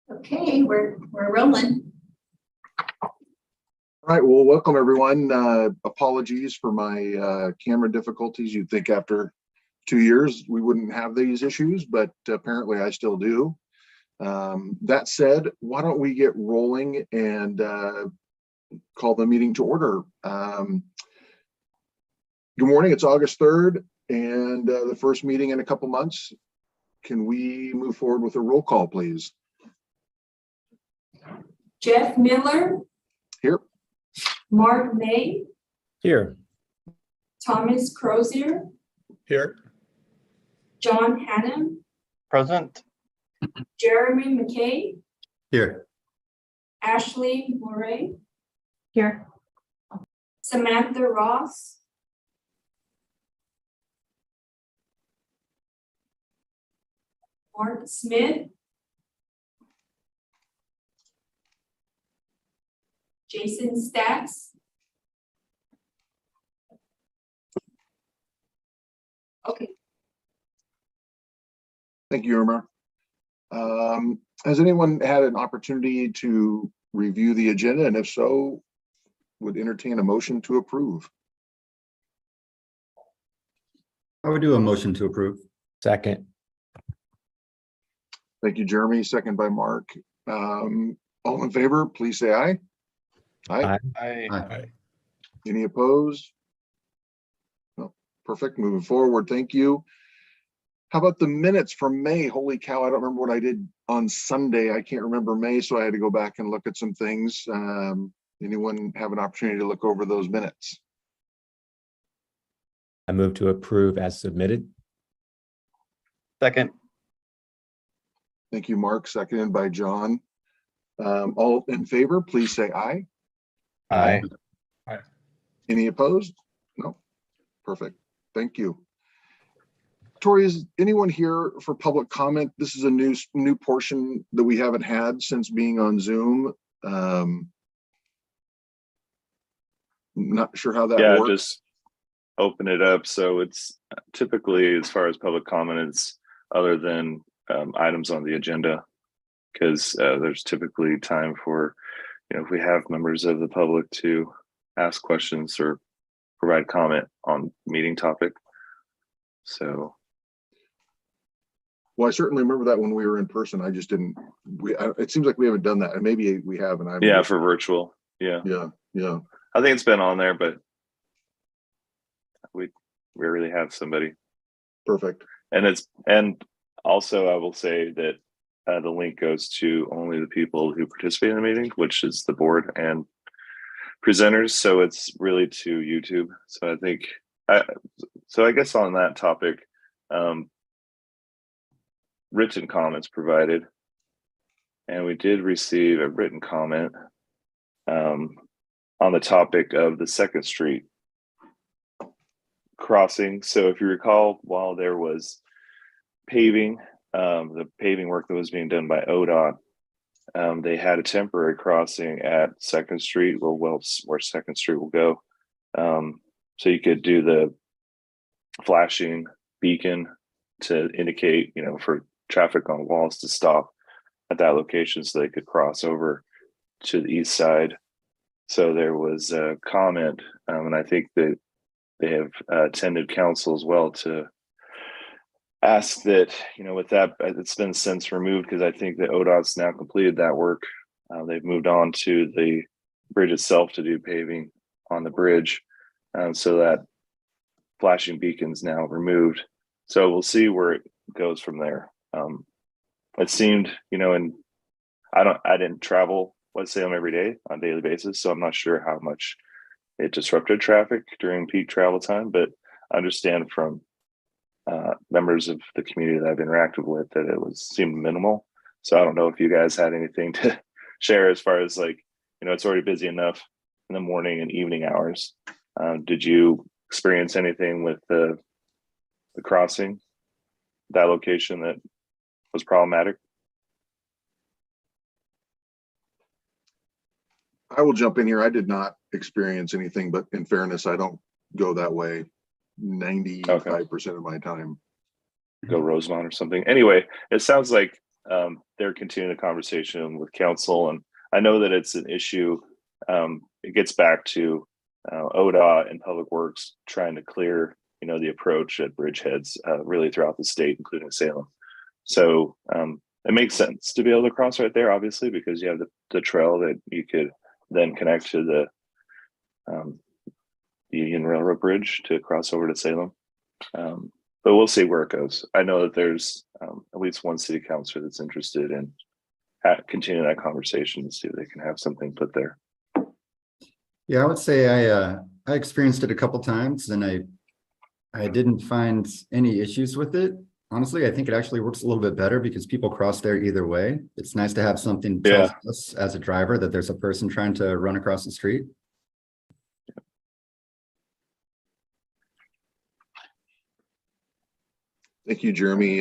Okay, we're rolling. All right, well, welcome everyone. Apologies for my camera difficulties. You'd think after 2 years we wouldn't have these issues, but apparently I still do. That said, why don't we get rolling and call the meeting to order. Good morning, it's August 3rd and the first meeting in a couple months. Can we move forward with a roll call, please? Jeff Miller. Here. Mark May. Here. Thomas Crozier. Here. John Hannum. Present. Jeremy McKay. Here. Ashley Moray. Here. Samantha Ross. Mark Smith. Jason Stacks. Okay. Thank you, Irma. Has anyone had an opportunity to review the agenda? And if so, would entertain a motion to approve? I would do a motion to approve. Second. Thank you, Jeremy. Second by Mark. All in favor, please say aye. Aye. Aye. Any opposed? No. Perfect. Moving forward. Thank you. How about the minutes from May? Holy cow, I don't remember what I did on Sunday. I can't remember May, so I had to go back and look at some things. Anyone have an opportunity to look over those minutes? I move to approve as submitted. Second. Thank you, Mark. Seconded by John. All in favor, please say aye. Aye. Any opposed? No. Perfect. Thank you. Tori, is anyone here for public comment? This is a new portion that we haven't had since being on Zoom. Not sure how that works. Just open it up. So it's typically, as far as public comment, it's other than items on the agenda, because there's typically time for, if we have members of the public to ask questions or provide comment on meeting topic. So. Well, I certainly remember that when we were in person. I just didn't. It seems like we haven't done that, and maybe we have. And yeah, for virtual. Yeah. Yeah. I think it's been on there, but we rarely have somebody. Perfect. And also I will say that the link goes to only the people who participate in the meeting, which is the board and presenters. So it's really to YouTube. So I think, I guess on that topic, written comments provided, and we did receive a written comment on the topic of the 2nd Street crossing. So if you recall, while there was paving, the paving work that was being done by ODOT, they had a temporary crossing at 2nd Street, where 2nd Street will go. So you could do the flashing beacon to indicate, for traffic on walls to stop at that location so they could cross over to the east side. So there was a comment, and I think that they have attended council as well to ask that, with that, it's been since removed, because I think that ODOT's now completed that work. They've moved on to the bridge itself to do paving on the bridge, so that flashing beacon's now removed. So we'll see where it goes from there. It seemed, and I didn't travel Salem every day on a daily basis, so I'm not sure how much it disrupted traffic during peak travel time, but I understand from members of the community that I've interacted with that it seemed minimal. So I don't know if you guys had anything to share as far as it's already busy enough in the morning and evening hours. Did you experience anything with the crossing, that location, that was problematic? I will jump in here. I did not experience anything, but in fairness, I don't go that way 95% of my time. Go Rosemont or something. Anyway, it sounds like they're continuing a conversation with council, and I know that it's an issue. It gets back to ODOT and Public Works trying to clear, the approach at bridgeheads really throughout the state, including Salem. So it makes sense to be able to cross right there, obviously, because you have the trail that you could then connect to the Union Railroad Bridge to cross over to Salem. But we'll see where it goes. I know that there's at least one city councilor that's interested in continuing that conversation to see if they can have something put there. Yeah, I would say I experienced it a couple times and I didn't find any issues with it. Honestly, I think it actually works a little bit better because people cross there either way. It's nice to have something tell us as a driver that there's a person trying to run across the street. Thank you, Jeremy.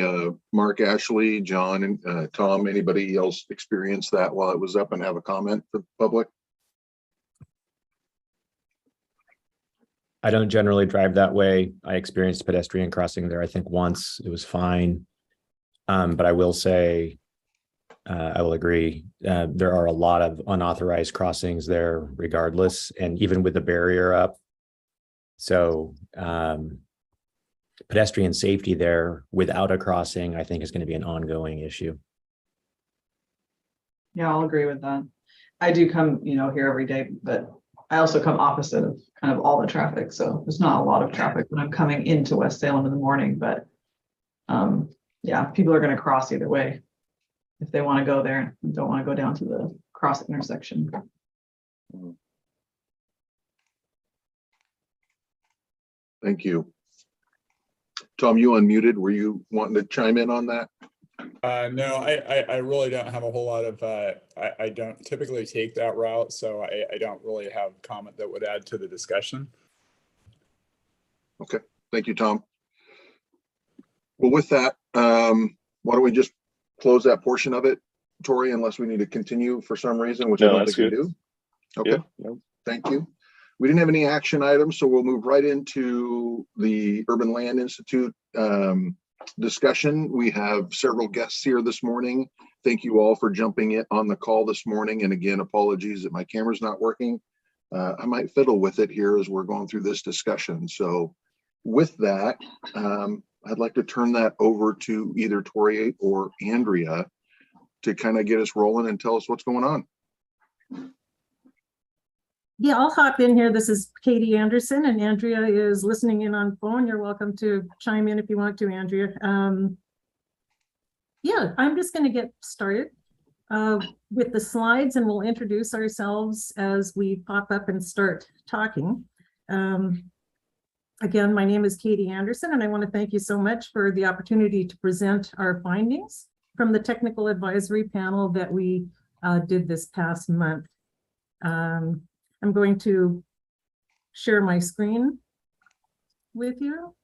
Mark, Ashley, John, and Tom, anybody else experience that while it was up and have a comment for the public? I don't generally drive that way. I experienced pedestrian crossing there, I think once. It was fine. But I will say, I will agree, there are a lot of unauthorized crossings there regardless, and even with the barrier up. So pedestrian safety there without a crossing, I think, is going to be an ongoing issue. Yeah, I'll agree with that. I do come, here every day, but I also come opposite of kind of all the traffic. So there's not a lot of traffic when I'm coming into West Salem in the morning, but yeah, people are going to cross either way if they want to go there and don't want to go down to the cross intersection. Thank you. Tom, you unmuted. Were you wanting to chime in on that? No, I really don't have a whole lot of, I don't typically take that route, so I don't really have a comment that would add to the discussion. Okay, thank you, Tom. Well, with that, why don't we just close that portion of it, Tori, unless we need to continue for some reason, which I don't think we do. Okay, thank you. We didn't have any action items, so we'll move right into the Urban Land Institute discussion. We have several guests here this morning. Thank you all for jumping in on the call this morning. And again, apologies that my camera's not working. I might fiddle with it here as we're going through this discussion. So with that, I'd like to turn that over to either Tori or Andrea to kind of get us rolling and tell us what's going on. Yeah, I'll hop in here. This is Katie Anderson, and Andrea is listening in on phone. You're welcome to chime in if you want to, Andrea. Yeah, I'm just going to get started with the slides, and we'll introduce ourselves as we pop up and start talking. Again, my name is Katie Anderson, and I want to thank you so much for the opportunity to present our findings from the technical advisory panel that we did this past month. I'm going to share my screen with you.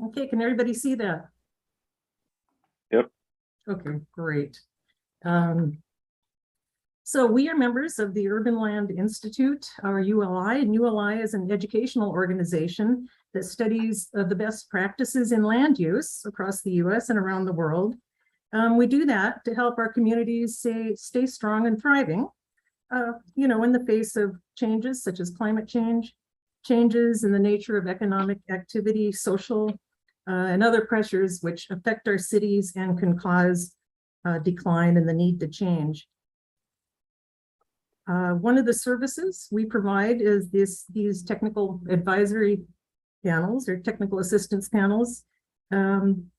Okay, can everybody see that? Yep. Okay, great. So we are members of the Urban Land Institute, or ULI, and ULI is an educational organization that studies the best practices in land use across the US and around the world. We do that to help our communities stay strong and thriving, in the face of changes such as climate change, changes in the nature of economic activity, social, and other pressures which affect our cities and can cause decline in the need to change. One of the services we provide is these technical advisory panels or technical assistance panels. And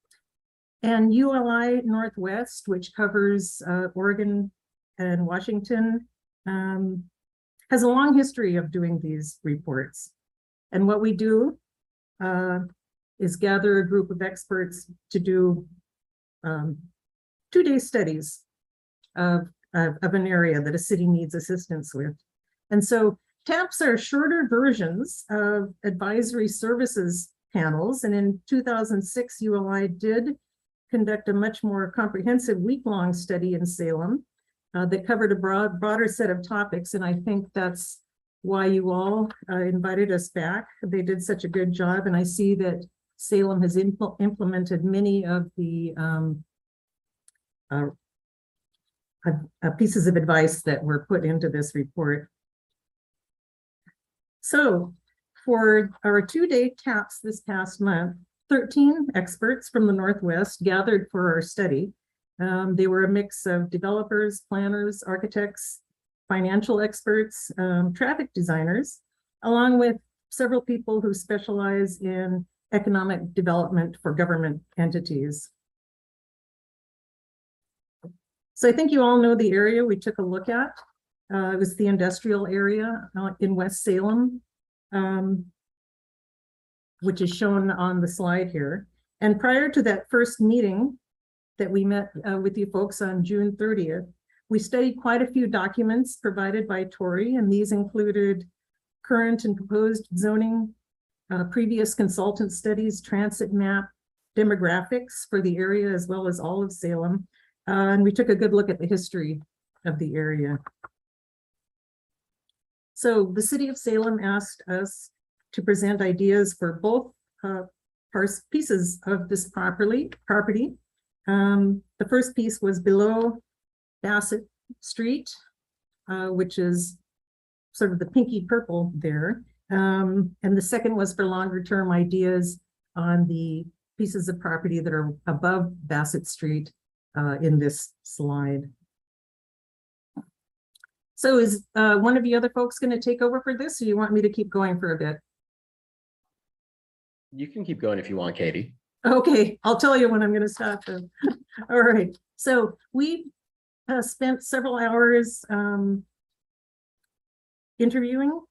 ULI Northwest, which covers Oregon and Washington, has a long history of doing these reports. And what we do is gather a group of experts to do 2-day studies of an area that a city needs assistance with. And so TAPs are shorter versions of advisory services panels. And in 2006, ULI did conduct a much more comprehensive week-long study in Salem that covered a broader set of topics. And I think that's why you all invited us back. They did such a good job. And I see that Salem has implemented many of the pieces of advice that were put into this report. So for our 2-day TAPS this past month, 13 experts from the Northwest gathered for our study. They were a mix of developers, planners, architects, financial experts, traffic designers, along with several people who specialize in economic development for government entities. So I think you all know the area we took a look at. It was the industrial area in West Salem, which is shown on the slide here. And prior to that first meeting that we met with you folks on June 30th, we studied quite a few documents provided by Tori, and these included current and proposed zoning, previous consultant studies, transit map, demographics for the area, as well as all of Salem. And we took a good look at the history of the area. So the city of Salem asked us to present ideas for both pieces of this property. The first piece was below Bassett Street, which is sort of the pinky purple there. And the second was for longer term ideas on the pieces of property that are above Bassett Street in this slide. So is one of you other folks going to take over for this, or you want me to keep going for a bit? You can keep going if you want, Katie. Okay, I'll tell you when I'm going to stop then. All right, so we spent several hours interviewing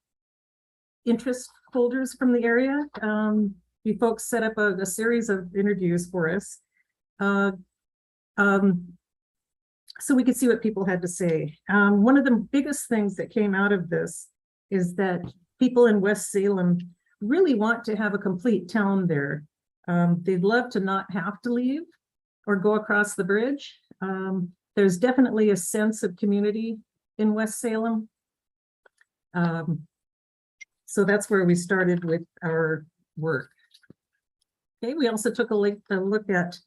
interest holders from the area. You folks set up a series of interviews for us. So we could see what people had to say. One of the biggest things that came out of this is that people in West Salem really want to have a complete town there. They'd love to not have to leave or go across the bridge. There's definitely a sense of community in West Salem. So that's where we started with our work. Okay, we also took a look at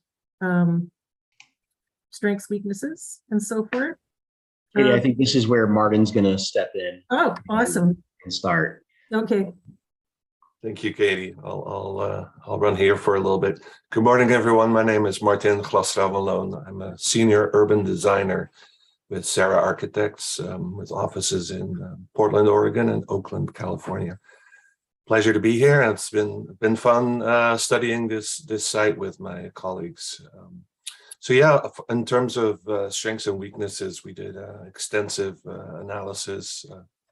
strengths, weaknesses, and so forth. Katie, I think this is where Martin's going to step in Oh, awesome. and start. Okay. Thank you, Katie. I'll run here for a little bit. Good morning, everyone. My name is Martin Glasravelone. I'm a senior urban designer with Sarah Architects, with offices in Portland, Oregon, and Oakland, California. Pleasure to be here. It's been fun studying this site with my colleagues. So yeah, in terms of strengths and weaknesses, we did extensive analysis,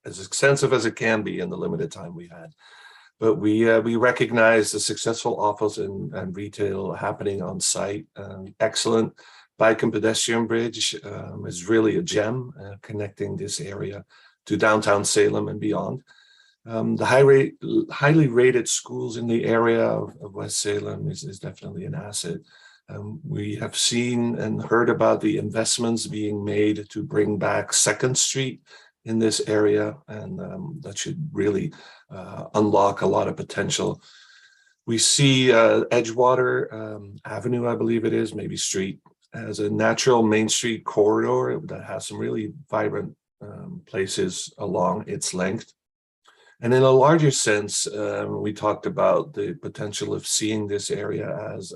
as extensive as it can be in the limited time we had. But we recognize the successful office and retail happening on site. Excellent bike and pedestrian bridge is really a gem connecting this area to downtown Salem and beyond. The highly rated schools in the area of West Salem is definitely an asset. We have seen and heard about the investments being made to bring back 2nd Street in this area, and that should really unlock a lot of potential. We see Edgewater Avenue, I believe it is, maybe street, as a natural Main Street corridor that has some really vibrant places along its length. And in a larger sense, we talked about the potential of seeing this area as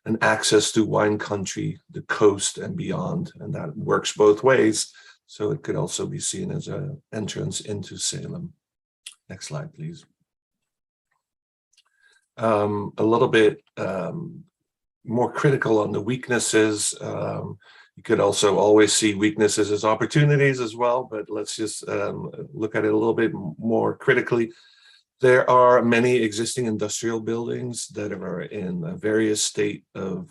an access to wine country, the coast and beyond, and that works both ways. So it could also be seen as an entrance into Salem. Next slide, please. A little bit more critical on the weaknesses. You could also always see weaknesses as opportunities as well, but let's just look at it a little bit more critically. There are many existing industrial buildings that are in a various state of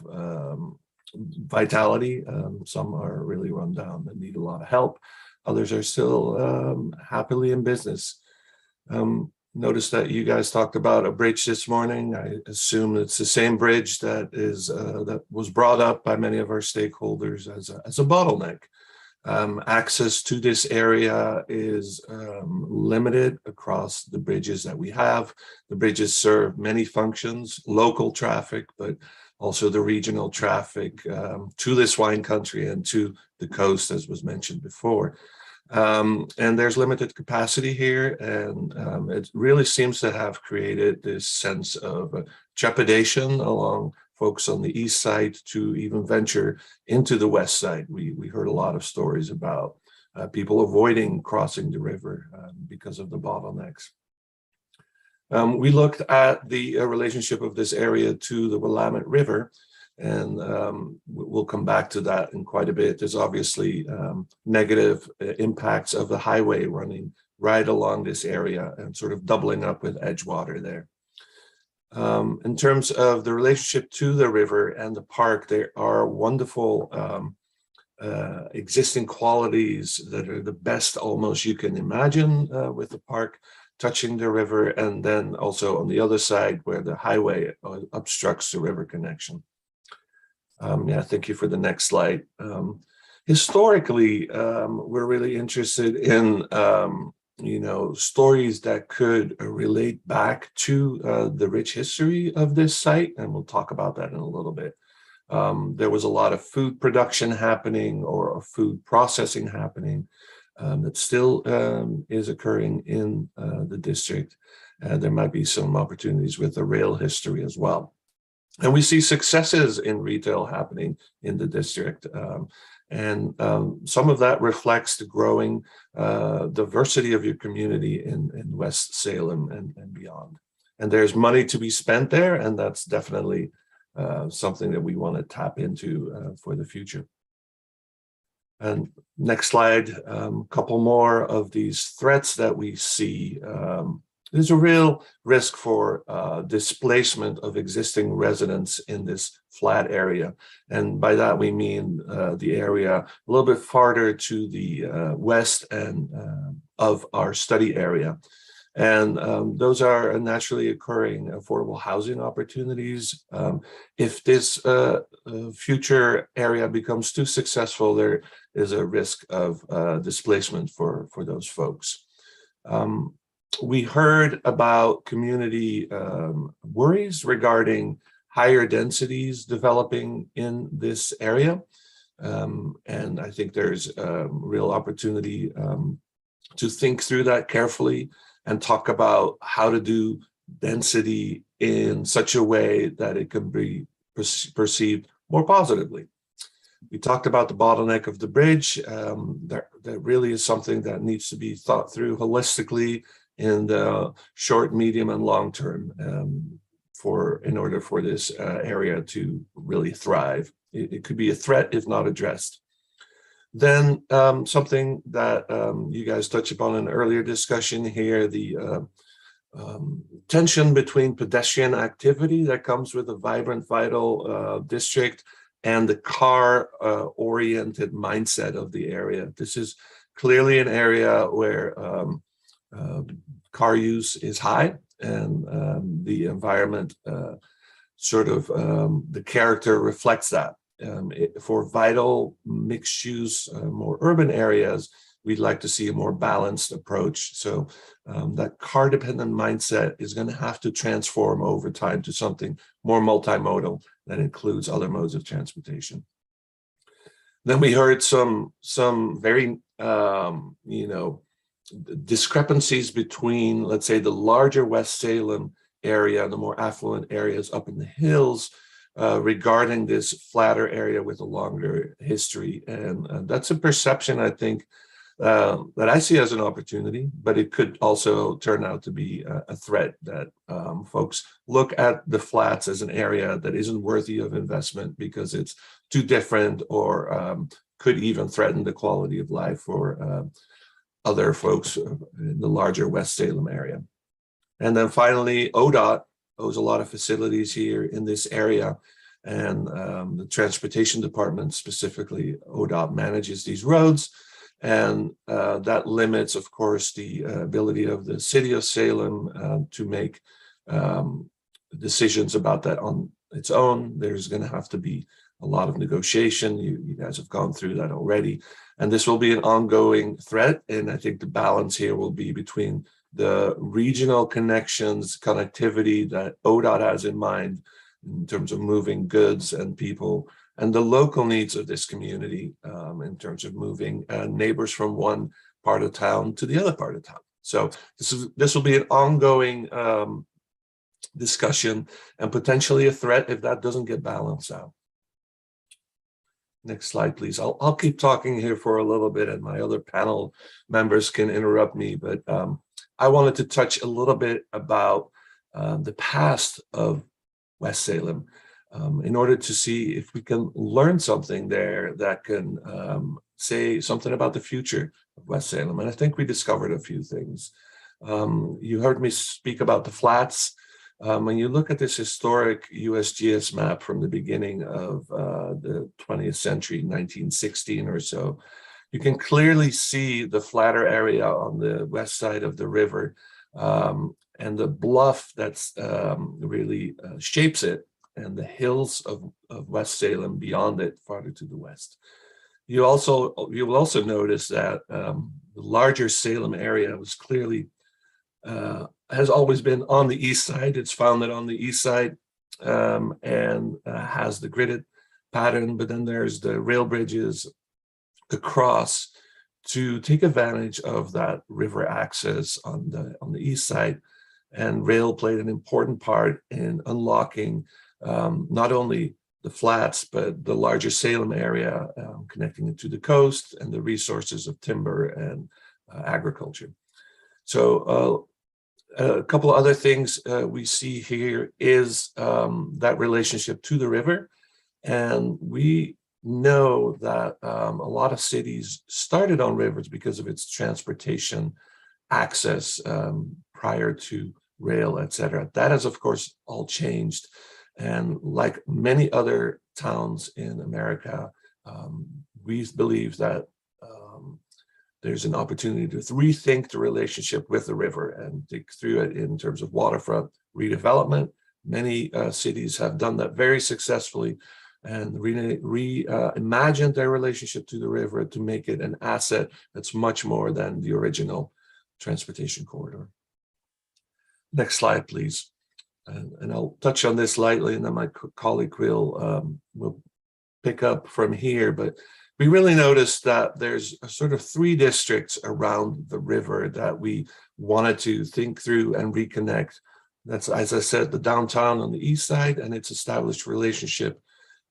vitality. Some are really run down and need a lot of help. Others are still happily in business. noticed that you guys talked about a bridge this morning. I assume it's the same bridge that is that was brought up by many of our stakeholders as a bottleneck. Access to this area is limited across the bridges that we have. The bridges serve many functions, local traffic, but also the regional traffic to this wine country and to the coast, as was mentioned before. And there's limited capacity here, and it really seems to have created this sense of trepidation along folks on the east side to even venture into the west side. We heard a lot of stories about people avoiding crossing the river because of the bottlenecks. We looked at the relationship of this area to the Willamette River, and we'll come back to that in quite a bit. There's obviously negative impacts of the highway running right along this area and sort of doubling up with Edgewater there. In terms of the relationship to the river and the park, there are wonderful existing qualities that are the best almost you can imagine with the park touching the river, and then also on the other side where the highway obstructs the river connection. Yeah, thank you for the next slide. Historically, we're really interested in stories that could relate back to the rich history of this site, and we'll talk about that in a little bit. There was a lot of food production happening or food processing happening that still is occurring in the district. There might be some opportunities with the rail history as well. And we see successes in retail happening in the district. And some of that reflects the growing diversity of your community in West Salem and beyond. And there's money to be spent there, and that's definitely something that we want to tap into for the future. And next slide, a couple more of these threats that we see. There's a real risk for displacement of existing residents in this flat area. And by that, we mean the area a little bit farther to the west and of our study area. And those are naturally occurring affordable housing opportunities. If this future area becomes too successful, there is a risk of displacement for those folks. We heard about community worries regarding higher densities developing in this area. And I think there's a real opportunity to think through that carefully and talk about how to do density in such a way that it can be perceived more positively. We talked about the bottleneck of the bridge. That really is something that needs to be thought through holistically in the short, medium, and long term in order for this area to really thrive. It could be a threat if not addressed. Then something that you guys touched upon in an earlier discussion here, the tension between pedestrian activity that comes with a vibrant, vital district and the car-oriented mindset of the area. This is clearly an area where car use is high, and the environment the character reflects that. For vital mixed use, more urban areas, we'd like to see a more balanced approach. So that car dependent mindset is going to have to transform over time to something more multimodal that includes other modes of transportation. Then we heard some very discrepancies between, let's say, the larger West Salem area, the more affluent areas up in the hills, regarding this flatter area with a longer history. And that's a perception, I think, that I see as an opportunity, but it could also turn out to be a threat that folks look at the flats as an area that isn't worthy of investment because it's too different or could even threaten the quality of life for other folks in the larger West Salem area. And then finally, ODOT owes a lot of facilities here in this area, and the transportation department, specifically ODOT, manages these roads. And that limits, of course, the ability of the city of Salem to make decisions about that on its own. There's going to have to be a lot of negotiation. You guys have gone through that already. And this will be an ongoing threat. And I think the balance here will be between the regional connections, connectivity that ODOT has in mind in terms of moving goods and people, and the local needs of this community in terms of moving neighbors from one part of town to the other part of town. So this will be an ongoing discussion and potentially a threat if that doesn't get balanced out. Next slide, please. I'll keep talking here for a little bit, and my other panel members can interrupt me, but I wanted to touch a little bit about the past of West Salem in order to see if we can learn something there that can say something about the future of West Salem. And I think we discovered a few things. You heard me speak about the flats. When you look at this historic USGS map from the beginning of the 20th century, 1916 or so, you can clearly see the flatter area on the west side of the river and the bluff that's really shapes it, and the hills of West Salem beyond it, farther to the west. You will also notice that the larger Salem area was clearly has always been on the east side. It's founded on the east side and has the gridded pattern, but then there's the rail bridges across to take advantage of that river access on the east side. And rail played an important part in unlocking not only the flats, but the larger Salem area, connecting it to the coast and the resources of timber and agriculture. So a couple of other things we see here is that relationship to the river. And we know that a lot of cities started on rivers because of its transportation access prior to rail, et cetera. That has, of course, all changed. And like many other towns in America, we believe that there's an opportunity to rethink the relationship with the river and think through it in terms of waterfront redevelopment. Many cities have done that very successfully and reimagined their relationship to the river to make it an asset that's much more than the original transportation corridor. Next slide, please. And I'll touch on this lightly, and then my colleague will pick up from here. But we really noticed that there's a sort of 3 districts around the river that we wanted to think through and reconnect. That's, as I said, the downtown on the east side and its established relationship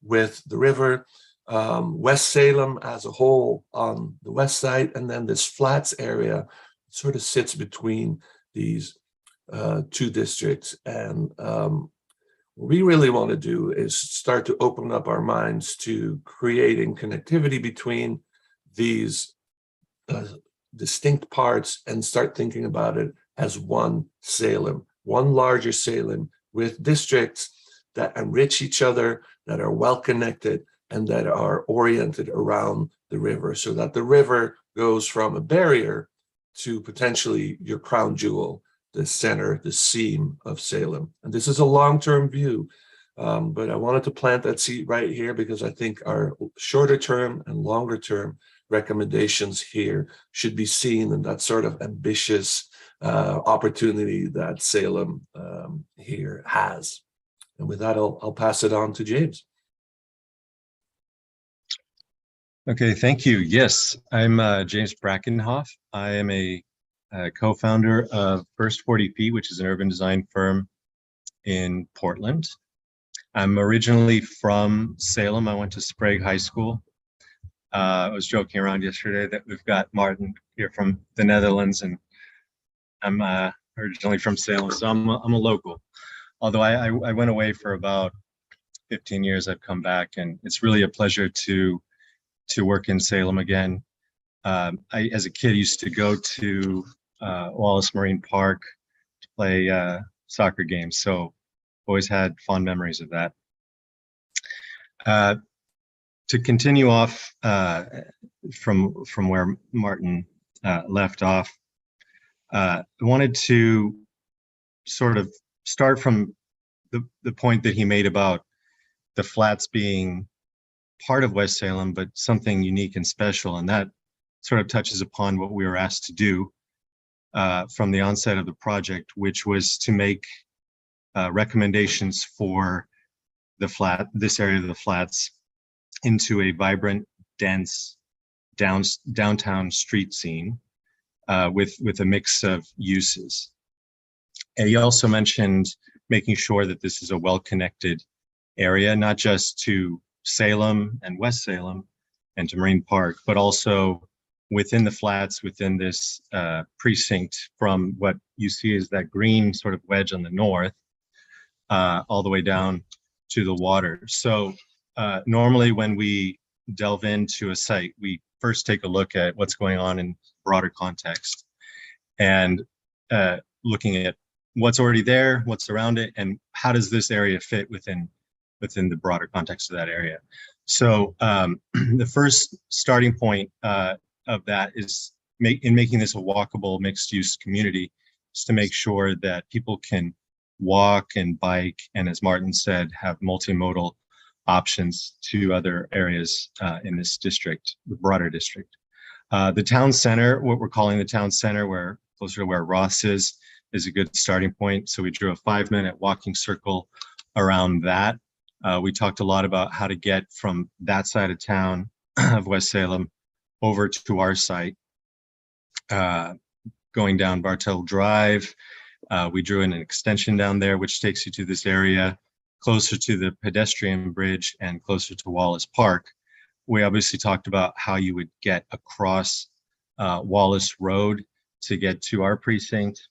with the river, West Salem as a whole on the west side, and then this flats area sort of sits between these 2 districts. And what we really want to do is start to open up our minds to creating connectivity between these distinct parts and start thinking about it as one Salem, one larger Salem with districts that enrich each other, that are well connected, and that are oriented around the river, so that the river goes from a barrier to potentially your crown jewel, the center, the seam of Salem. And this is a long-term view, but I wanted to plant that seed right here because I think our shorter term and longer term recommendations here should be seen in that sort of ambitious opportunity that Salem here has. And with that, I'll pass it on to James. Okay, thank you. Yes, I'm James Brackenhoff. I am a co-founder of First 40p, which is an urban design firm in Portland. I'm originally from Salem. I went to Sprague High School. I was joking around yesterday that we've got Martin here from the Netherlands, and I'm originally from Salem, so I'm a local. Although I went away for about 15 years, I've come back, and it's really a pleasure to work in Salem again. I, as a kid, used to go to Wallace Marine Park to play soccer games, so always had fond memories of that. to continue off from where Martin left off, I wanted to sort of start from the point that he made about the flats being part of West Salem, but something unique and special. And that sort of touches upon what we were asked to do from the onset of the project, which was to make recommendations for this area of the flats into a vibrant, dense downtown street scene with a mix of uses. And he also mentioned making sure that this is a well-connected area, not just to Salem and West Salem and to Marine Park, but also within the flats, within this precinct, from what you see is that green sort of wedge on the north, all the way down to the water. So normally when we delve into a site, we first take a look at what's going on in broader context and looking at what's already there, what's around it, and how does this area fit within the broader context of that area. So the first starting point of that is in making this a walkable mixed-use community is to make sure that people can walk and bike, and as Martin said, have multimodal options to other areas in this district, the broader district. The town center, what we're calling the town center, where closer to where Ross is a good starting point. So we drew a 5-minute walking circle around that. We talked a lot about how to get from that side of town of West Salem over to our site, going down Bartel Drive. We drew in an extension down there, which takes you to this area closer to the pedestrian bridge and closer to Wallace Park. We obviously talked about how you would get across Wallace Road to get to our precinct.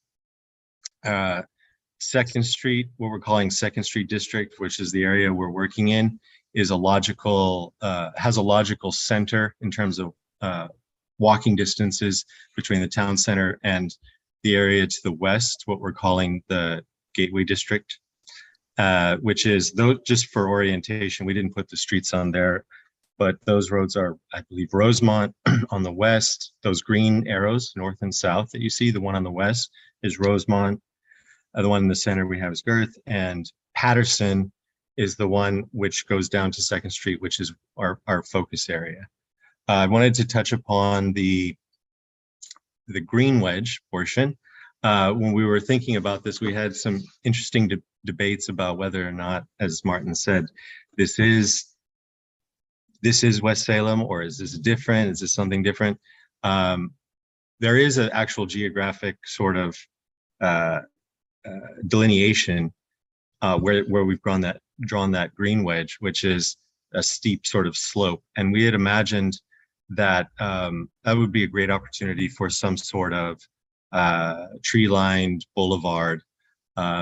Second Street, what we're calling Second Street District, which is the area we're working in, is a logical, has a logical center in terms of walking distances between the town center and the area to the west, what we're calling the Gateway District, which is, just for orientation, we didn't put the streets on there, but those roads are, I believe, Rosemont on the west. Those green arrows, north and south that you see, the one on the west is Rosemont. The one in the center we have is Girth, and Patterson is the one which goes down to Second Street, which is our focus area. I wanted to touch upon the green wedge portion. When we were thinking about this, we had some interesting debates about whether or not, as Martin said, this is West Salem, or is this different? Is this something different? There is an actual geographic sort of delineation where we've drawn that green wedge, which is a steep sort of slope. And we had imagined that that would be a great opportunity for some sort of tree-lined boulevard,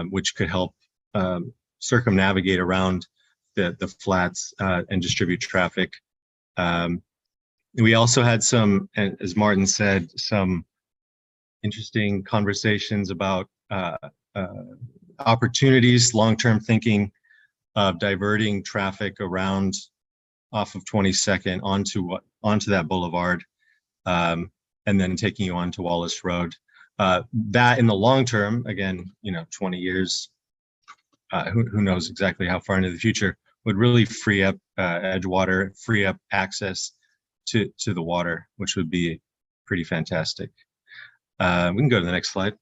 which could help circumnavigate around the flats and distribute traffic. We also had some, as Martin said, some interesting conversations about opportunities, long-term thinking of diverting traffic around off of 22nd onto that boulevard, and then taking you onto Wallace Road. That in the long term, again, 20 years, who knows exactly how far into the future, would really free up Edgewater, free up access to the water, which would be pretty fantastic. We can go to the next slide.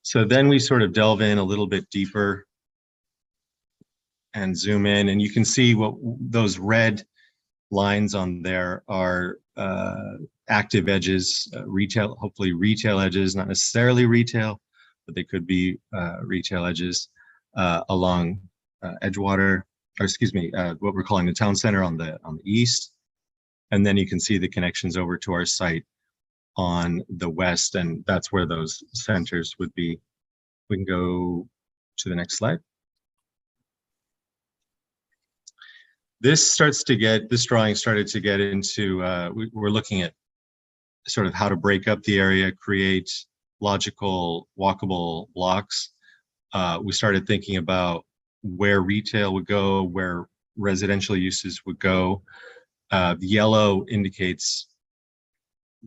So then we sort of delve in a little bit deeper and zoom in, and you can see what those red lines on there are active edges, retail, hopefully retail edges, not necessarily retail, but they could be retail edges along Edgewater, or excuse me, what we're calling the town center on the east. And then you can see the connections over to our site on the west, and that's where those centers would be. We can go to the next slide. This drawing started to get into, we're looking at sort of how to break up the area, create logical walkable blocks. We started thinking about where retail would go, where residential uses would go. The yellow indicates,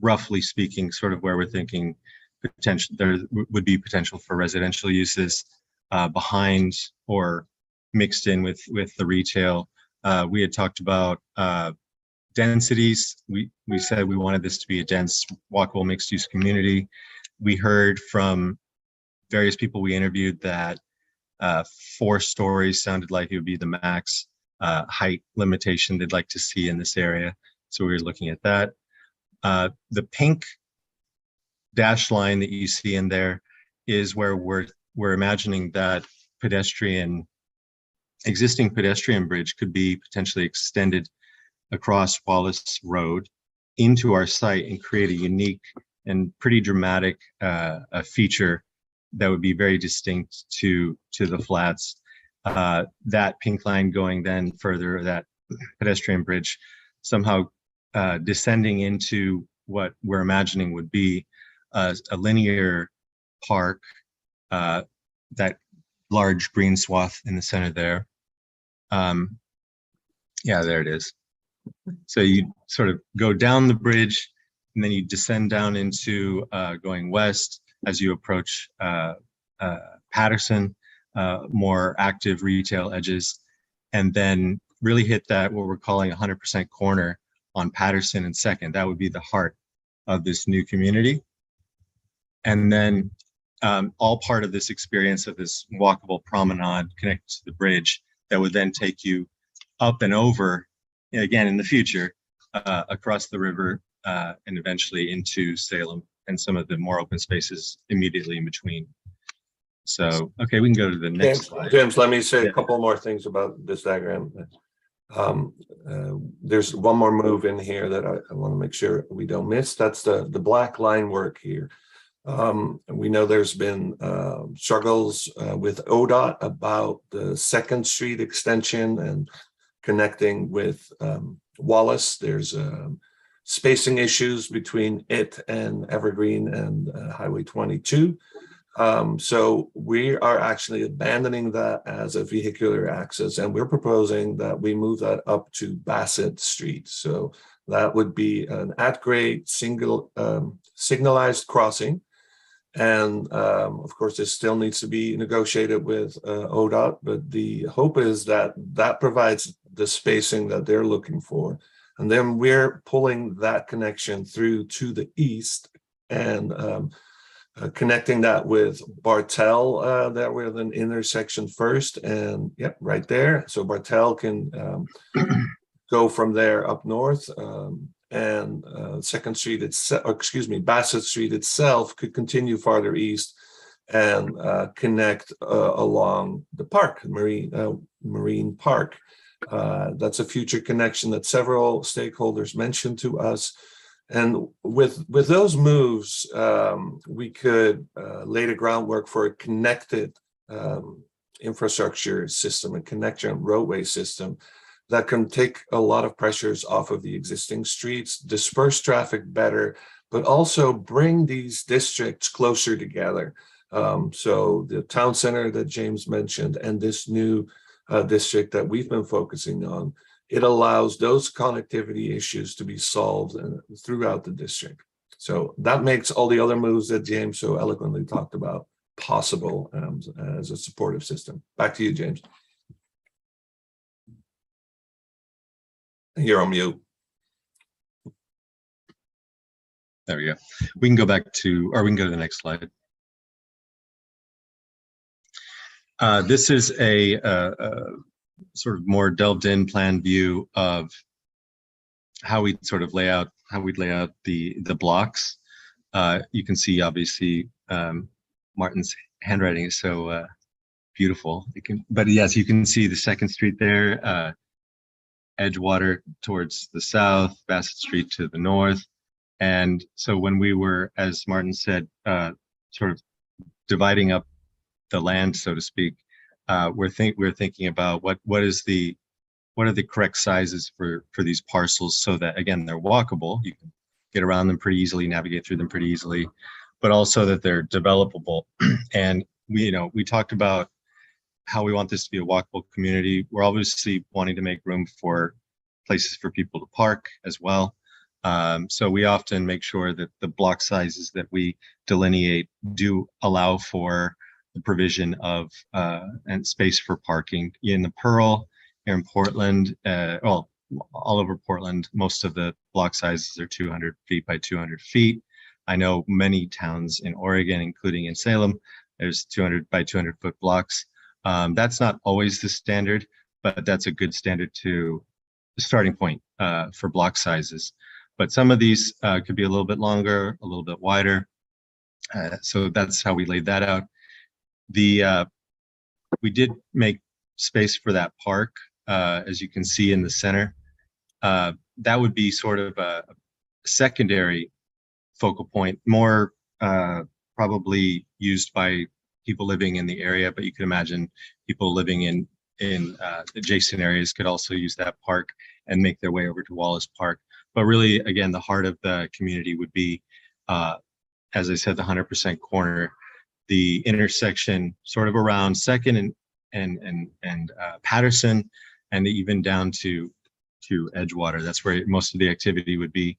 roughly speaking, sort of where we're thinking potential, there would be potential for residential uses behind or mixed in with the retail. We had talked about densities. We said we wanted this to be a dense, walkable, mixed-use community. We heard from various people we interviewed that 4 stories sounded like it would be the max height limitation they'd like to see in this area. So we were looking at that. The pink dashed line that you see in there is where we're imagining that existing pedestrian bridge could be potentially extended across Wallace Road into our site and create a unique and pretty dramatic feature that would be very distinct to the flats. That pink line going then further, that pedestrian bridge somehow descending into what we're imagining would be a linear park, that large green swath in the center there. Yeah, there it is. So you sort of go down the bridge and then you descend down into going west as you approach Patterson, more active retail edges, and then really hit that what we're calling 100% corner on Patterson and Second. That would be the heart of this new community. And then all part of this experience of this walkable promenade connected to the bridge that would then take you up and over, again in the future, across the river and eventually into Salem and some of the more open spaces immediately in between. So, okay, we can go to the next slide. James, let me say a couple more things about this diagram. There's one more move in here that I want to make sure we don't miss. That's the black line work here. We know there's been struggles with ODOT about the Second Street extension and connecting with Wallace. There's spacing issues between it and Evergreen and Highway 22. So we are actually abandoning that as a vehicular access, and we're proposing that we move that up to Bassett Street. So that would be an at-grade single signalized crossing. And of course, this still needs to be negotiated with ODOT, but the hope is that that provides the spacing that they're looking for. And then we're pulling that connection through to the east and connecting that with Bartell, that we're an intersection first. And yep, right there. So Bartell can go from there up north. And Second Street itself, Bassett Street itself could continue farther east and connect along the park, Marine Park. That's a future connection that several stakeholders mentioned to us. And with those moves, we could lay the groundwork for a connected infrastructure system, a connection roadway system that can take a lot of pressures off of the existing streets, disperse traffic better, but also bring these districts closer together. So the town center that James mentioned and this new district that we've been focusing on, it allows those connectivity issues to be solved throughout the district. So that makes all the other moves that James so eloquently talked about possible as a supportive system. Back to you, James. You're on mute. There we go. We can go back to, or we can go to the next slide. This is a sort of more delved in plan view of how we'd sort of lay out, we'd lay out the blocks. You can see obviously Martin's handwriting is so beautiful. But yes, you can see the Second Street there, Edgewater towards the south, Bassett Street to the north. And so when we were, as Martin said, sort of dividing up the land, so to speak, we're thinking about what are the correct sizes for these parcels so that, again, they're walkable. You can get around them pretty easily, navigate through them pretty easily, but also that they're developable. And we talked about how we want this to be a walkable community. We're obviously wanting to make room for places for people to park as well. So we often make sure that the block sizes that we delineate do allow for the provision of and space for parking. In the Pearl, here in Portland, well, all over Portland, most of the block sizes are 200 feet by 200 feet. I know many towns in Oregon, including in Salem, there's 200 by 200 foot blocks. That's not always the standard, but that's a good standard to the starting point for block sizes. But some of these could be a little bit longer, a little bit wider. So that's how we laid that out. We did make space for that park, as you can see in the center. That would be sort of a secondary focal point, more probably used by people living in the area, but you can imagine people living in adjacent areas could also use that park and make their way over to Wallace Park. But really, again, the heart of the community would be, as I said, the 100% corner, the intersection sort of around Second and Patterson, and even down to Edgewater. That's where most of the activity would be.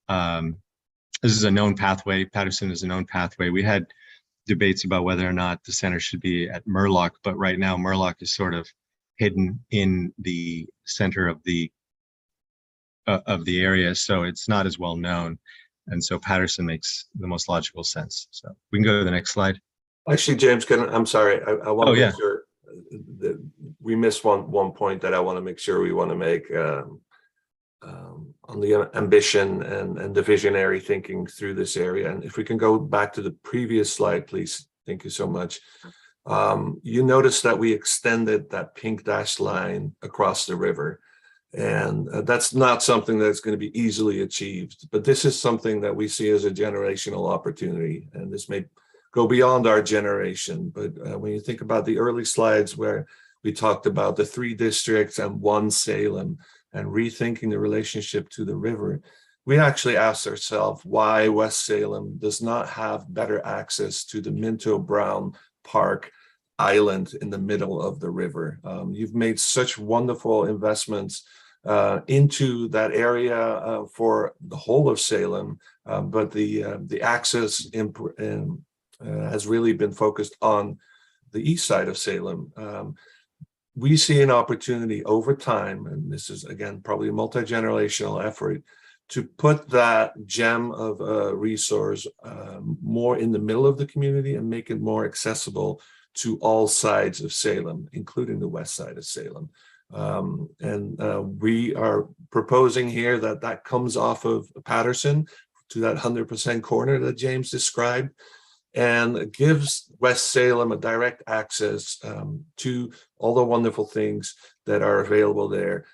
This is a known pathway. Patterson is a known pathway. We had debates about whether or not the center should be at Murlock, but right now Murlock is sort of hidden in the center of the area, so it's not as well known, and so Patterson makes the most logical sense. So we can go to the next slide. Actually, James, I'm sorry, I want to make sure that we missed one point that I want to make sure we want to make on the ambition and the visionary thinking through this area. And if we can go back to the previous slide, please. Thank you so much. You notice that we extended that pink dashed line across the river. And that's not something that's going to be easily achieved, but this is something that we see as a generational opportunity. And this may go beyond our generation. But when you think about the early slides where we talked about the 3 districts and 1 Salem and rethinking the relationship to the river, we actually asked ourselves why West Salem does not have better access to the Minto Brown Park island in the middle of the river. You've made such wonderful investments into that area for the whole of Salem, but the access has really been focused on the east side of Salem. We see an opportunity over time, and this is again probably a multi-generational effort, to put that gem of a resource more in the middle of the community and make it more accessible to all sides of Salem, including the west side of Salem. We are proposing here that comes off of Patterson to that 100% corner that James described, and gives West Salem a direct access to all the wonderful things that are available there.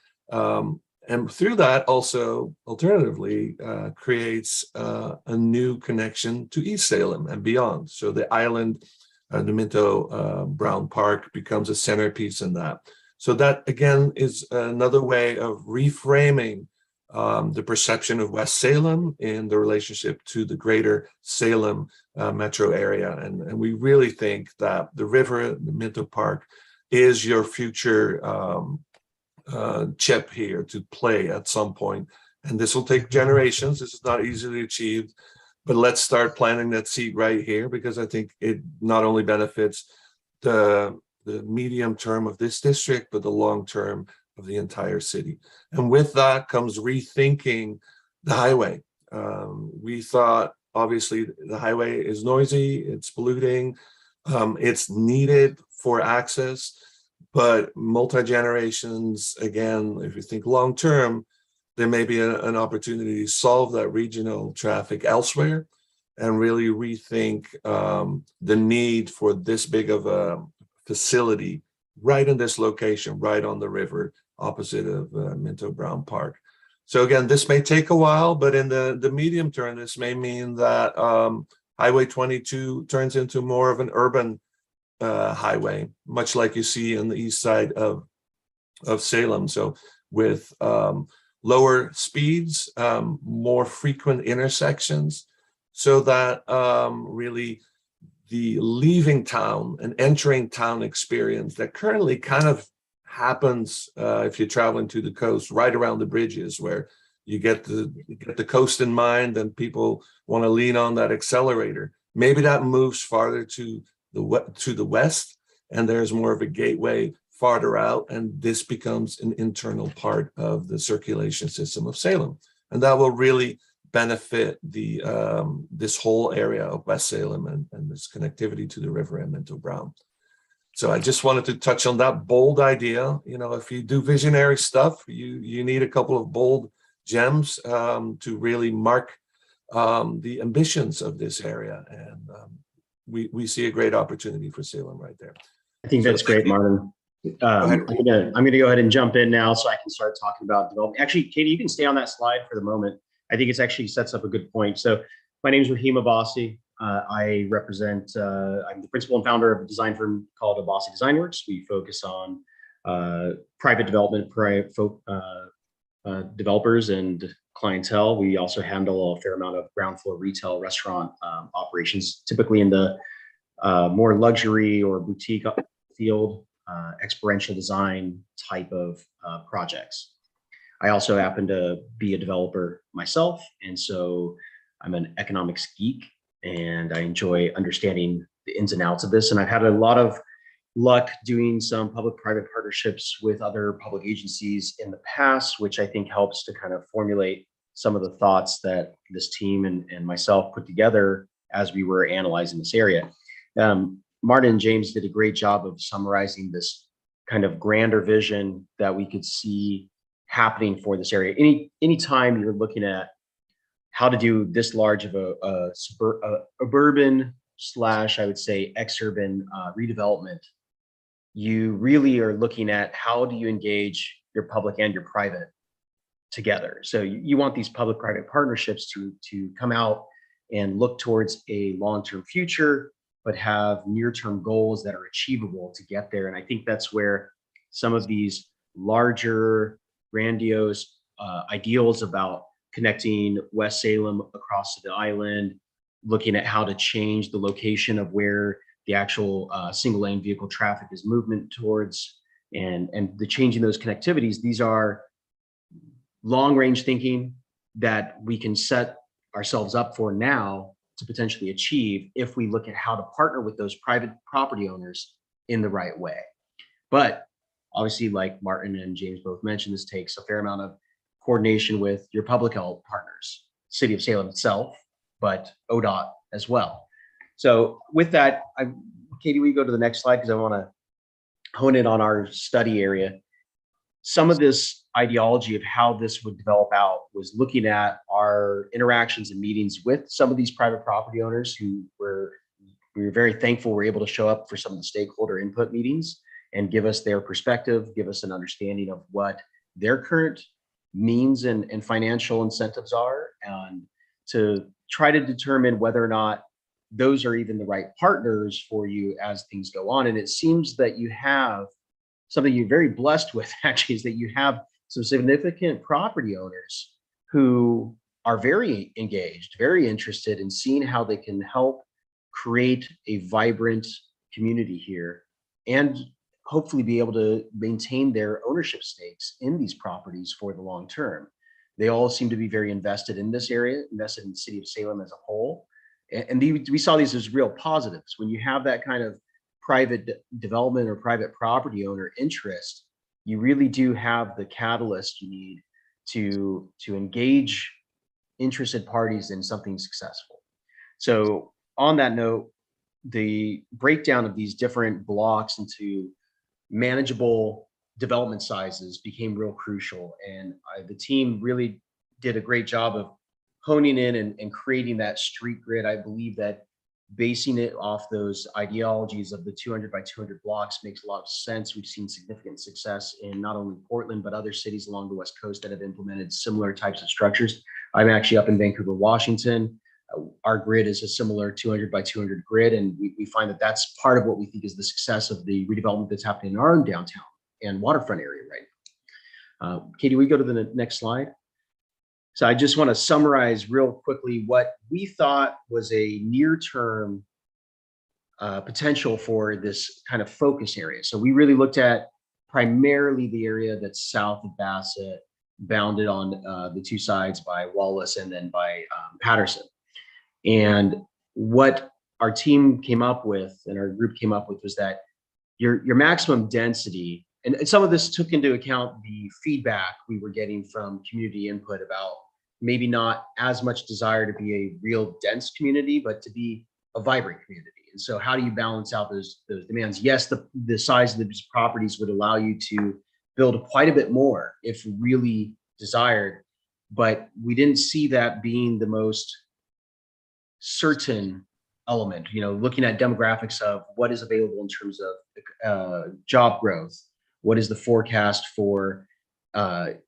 And through that also, alternatively, creates a new connection to East Salem and beyond. So the island, the Minto Brown Park becomes a centerpiece in that. So that, again, is another way of reframing the perception of West Salem in the relationship to the greater Salem metro area. And we really think that the river, the Minto Park, is your future chip here to play at some point. And this will take generations. This is not easily achieved, but let's start planting that seed right here, because I think it not only benefits the medium term of this district, but the long term of the entire city. And with that comes rethinking the highway. We thought, obviously, the highway is noisy, it's polluting, it's needed for access, but multi-generations, again, if you think long term, there may be an opportunity to solve that regional traffic elsewhere and really rethink the need for this big of a facility right in this location, right on the river, opposite of Minto Brown Park. So again, this may take a while, but in the medium term, this may mean that Highway 22 turns into more of an urban highway, much like you see on the east side of Salem. So with lower speeds, more frequent intersections, so that really the leaving town and entering town experience that currently kind of happens if you're traveling to the coast, right around the bridges, where you get the coast in mind and people want to lean on that accelerator. Maybe that moves farther to the west, and there's more of a gateway farther out, and this becomes an internal part of the circulation system of Salem, and that will really benefit the this whole area of West Salem and this connectivity to the river and Minto Brown. So I just wanted to touch on that bold idea. You know, if you do visionary stuff, you need a couple of bold gems to really mark the ambitions of this area, and we see a great opportunity for Salem right there. I think that's great, Martin. I'm gonna go ahead and jump in now so I can start talking about development. Actually, Katie, you can stay on that slide for the moment. I think it's actually sets up a good point. So my name is Rahim Abbasi. I represent, I'm the principal and founder of a design firm called Abbasi Design Works. We focus on private development, developers and clientele. We also handle a fair amount of ground floor retail restaurant operations, typically in the more luxury or boutique field, experiential design type of projects. I also happen to be a developer myself, and so I'm an economics geek, and I enjoy understanding the ins and outs of this. And I've had a lot of luck doing some public-private partnerships with other public agencies in the past, which I think helps to kind of formulate some of the thoughts that this team and myself put together as we were analyzing this area. Martin and James did a great job of summarizing this kind of grander vision that we could see happening for this area. Anytime you're looking at how to do this large of a suburban slash, I would say, exurban redevelopment, you really are looking at how do you engage your public and your private together. So you want these public-private partnerships to come out and look towards a long-term future, but have near-term goals that are achievable to get there. And I think that's where some of these larger, grandiose ideals about connecting West Salem across the island, looking at how to change the location of where the actual single lane vehicle traffic is movement towards, and the changing those connectivities. These are long range thinking that we can set ourselves up for now to potentially achieve if we look at how to partner with those private property owners in the right way. But obviously, like Martin and James both mentioned, this takes a fair amount of coordination with your public health partners, City of Salem itself, but ODOT as well. So with that, Katie, we go to the next slide because I want to hone in on our study area. Some of this ideology of how this would develop out was looking at our interactions and meetings with some of these private property owners who we were very thankful were able to show up for some of the stakeholder input meetings and give us their perspective, give us an understanding of what their current means and financial incentives are, and to try to determine whether or not those are even the right partners for you as things go on. And it seems that you have something you're very blessed with, actually, is that you have some significant property owners who are very engaged, very interested in seeing how they can help create a vibrant community here and hopefully be able to maintain their ownership stakes in these properties for the long term. They all seem to be very invested in this area, invested in the city of Salem as a whole. And we saw these as real positives. When you have that kind of private development or private property owner interest, you really do have the catalyst you need to engage interested parties in something successful. So on that note, the breakdown of these different blocks into manageable development sizes became real crucial. And the team really did a great job of honing in and creating that street grid. I believe that basing it off those ideologies of the 200 by 200 blocks makes a lot of sense. We've seen significant success in not only Portland, but other cities along the West Coast that have implemented similar types of structures. I'm actually up in Vancouver, Washington. Our grid is a similar 200 by 200 grid. And we find that that's part of what we think is the success of the redevelopment that's happening in our own downtown and waterfront area right now. Katie, we go to the next slide. So I just want to summarize real quickly what we thought was a near-term potential for this kind of focus area. So we really looked at primarily the area that's south of Bassett, bounded on the two sides by Wallace and then by Patterson. And what our team came up with and our group came up with was that your maximum density, and some of this took into account the feedback we were getting from community input about maybe not as much desire to be a real dense community, but to be a vibrant community. And so how do you balance out those demands? Yes, the size of these properties would allow you to build quite a bit more if really desired, but we didn't see that being the most certain element. You know, looking at demographics of what is available in terms of job growth, what is the forecast for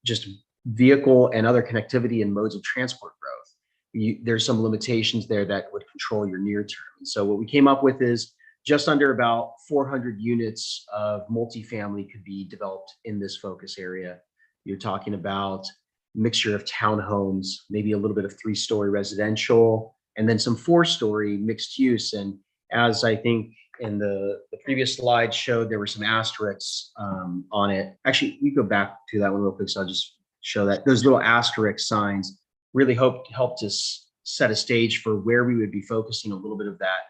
just vehicle and other connectivity and modes of transport growth. There's some limitations there that would control your near term. And so what we came up with is just under about 400 units of multifamily could be developed in this focus area. You're talking about mixture of townhomes, maybe a little bit of 3-story residential, and then some 4-story mixed use. And as I think in the previous slide showed, there were some asterisks on it. Actually, we go back to that one real quick, so I'll just show that. Those little asterisk signs really helped us set a stage for where we would be focusing a little bit of that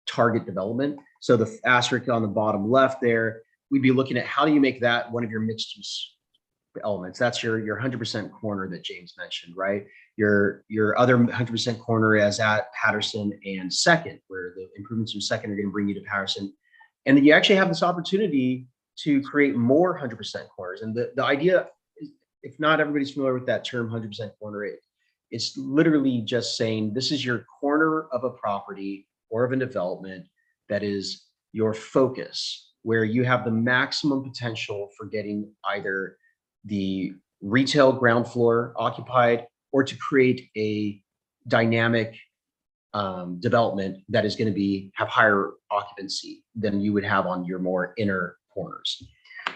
target development. So the asterisk on the bottom left there, we'd be looking at how do you make that one of your mixed use elements. That's your 100% corner that James mentioned, right? Your other 100% corner is at Patterson and Second, where the improvements from Second are going to bring you to Patterson. And then you actually have this opportunity to create more 100% corners. And the idea, if not everybody's familiar with that term 100% corner, it's literally just saying this is your corner of a property or of a development that is your focus, where you have the maximum potential for getting either the retail ground floor occupied or to create a dynamic development that is going to have higher occupancy than you would have on your more inner corners.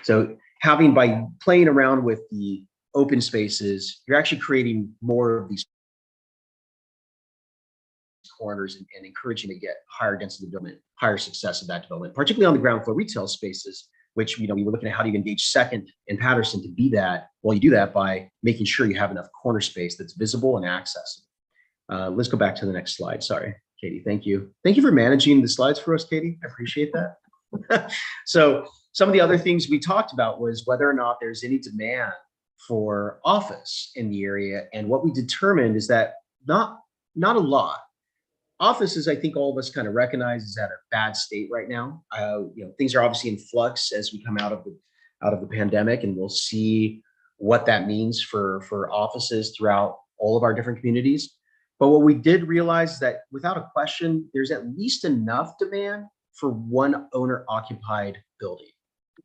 So by playing around with the open spaces, you're actually creating more of these corners and encouraging to get higher density development, higher success of that development, particularly on the ground floor retail spaces, which, we were looking at how do you engage Second and Patterson to be that. Well, you do that by making sure you have enough corner space that's visible and accessible. Let's go back to the next slide. Sorry, Katie. Thank you. Thank you for managing the slides for us, Katie. I appreciate that. So some of the other things we talked about was whether or not there's any demand for office in the area. And what we determined is that not a lot. Offices, I think all of us kind of recognize, is at a bad state right now. Things are obviously in flux as we come out of the pandemic, and we'll see what that means for offices throughout all of our different communities. But what we did realize is that without a question, there's at least enough demand for one owner-occupied building.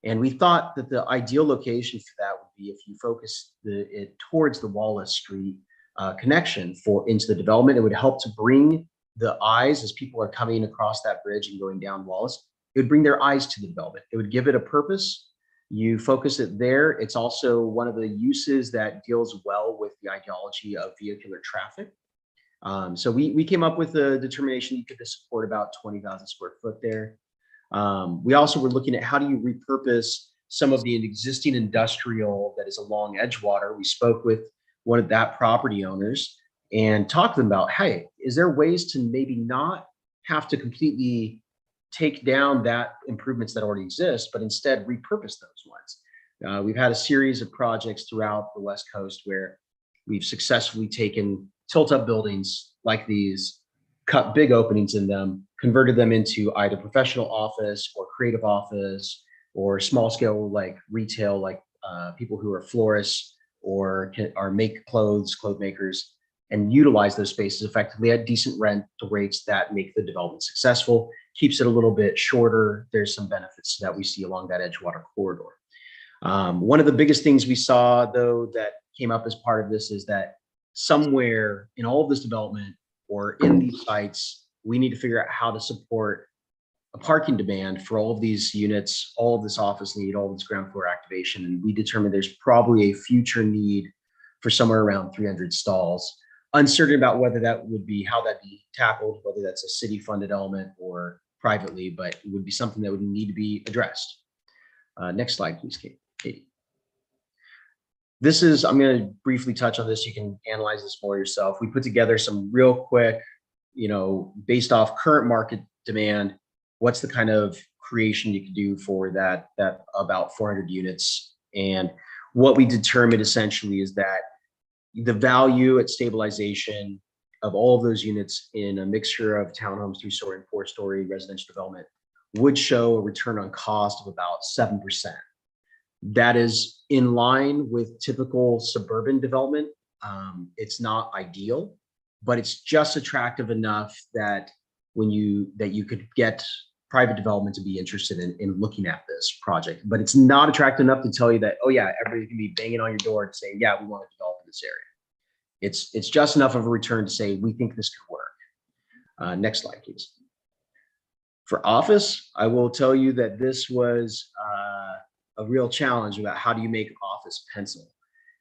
And we thought that the ideal location for that would be if you focus it towards the Wallace Street connection into the development. It would help to bring the eyes as people are coming across that bridge and going down Wallace. It would bring their eyes to the development. It would give it a purpose. You focus it there. It's also one of the uses that deals well with the ideology of vehicular traffic. So we came up with a determination you could support about 20,000 square foot there. We also were looking at how do you repurpose some of the existing industrial that is along Edgewater. We spoke with one of that property owners and talk to them about, hey, is there ways to maybe not have to completely take down that improvements that already exist, but instead repurpose those ones? We've had a series of projects throughout the West Coast where we've successfully taken tilt-up buildings like these, cut big openings in them, converted them into either professional office or creative office or small scale like retail, like people who are florists or make clothes makers, and utilize those spaces effectively at decent rent rates that make the development successful, keeps it a little bit shorter. There's some benefits that we see along that Edgewater corridor. One of the biggest things we saw, though, that came up as part of this is that somewhere in all of this development or in these sites, we need to figure out how to support a parking demand for all of these units, all of this office need, all of this ground floor activation. And we determined there's probably a future need for somewhere around 300 stalls. Uncertain about whether that would be, how that'd be tackled, whether that's a city funded element or privately, but it would be something that would need to be addressed. Next slide, please, Katie. This is, I'm going to briefly touch on this. You can analyze this for yourself. We put together some real quick, based off current market demand, what's the kind of creation you could do for that about 400 units. And what we determined essentially is that the value at stabilization of all of those units in a mixture of townhomes, 3-story and 4-story residential development would show a return on cost of about 7%. That is in line with typical suburban development. It's not ideal, but it's just attractive enough that you could get private development to be interested in looking at this project. But it's not attractive enough to tell you that, oh yeah, everybody can be banging on your door and saying, yeah, we want to develop in this area. It's just enough of a return to say, we think this could work. Next slide, please. For office, I will tell you that this was a real challenge about how do you make office pencil.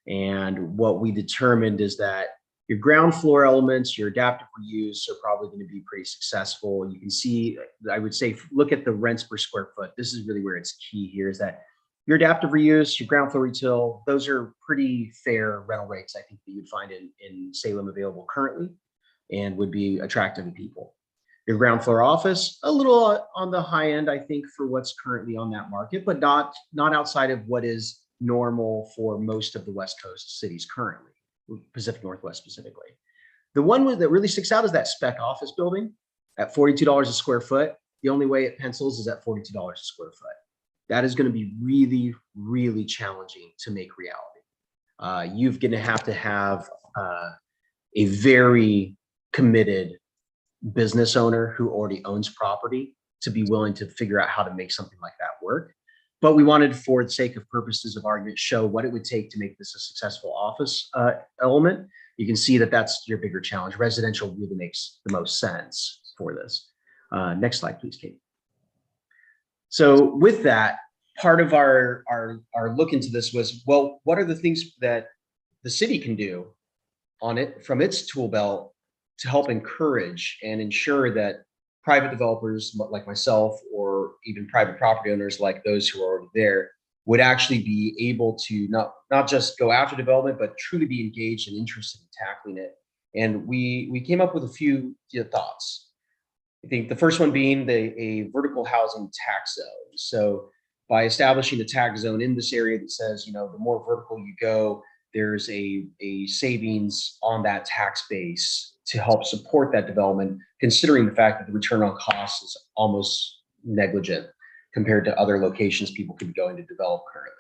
And what we determined is that your ground floor elements, your adaptive reuse are probably going to be pretty successful. You can see, I would say, look at the rents per square foot. This is really where it's key here, is that your adaptive reuse, your ground floor retail, those are pretty fair rental rates, I think, that you'd find in Salem available currently and would be attractive to people. Your ground floor office, a little on the high end, I think, for what's currently on that market, but not outside of what is normal for most of the West Coast cities currently, Pacific Northwest specifically. The one that really sticks out is that spec office building at $42 a square foot. The only way it pencils is at $42 a square foot. That is going to be really, really challenging to make reality. You're going to have a very committed business owner who already owns property to be willing to figure out how to make something like that work. But we wanted, for the sake of purposes of argument, show what it would take to make this a successful office element. You can see that that's your bigger challenge. Residential really makes the most sense for this. Next slide, please, Kate. So with that, part of our look into this was, well, what are the things that the city can do on it from its tool belt to help encourage and ensure that private developers like myself, or even private property owners like those who are already there, would actually be able to not just go after development, but truly be engaged and interested in tackling it. And we came up with a few thoughts. I think the first one being a vertical housing tax zone. So by establishing a tax zone in this area that says, the more vertical you go, there's a savings on that tax base to help support that development, considering the fact that the return on cost is almost negligent compared to other locations people could be going to develop currently.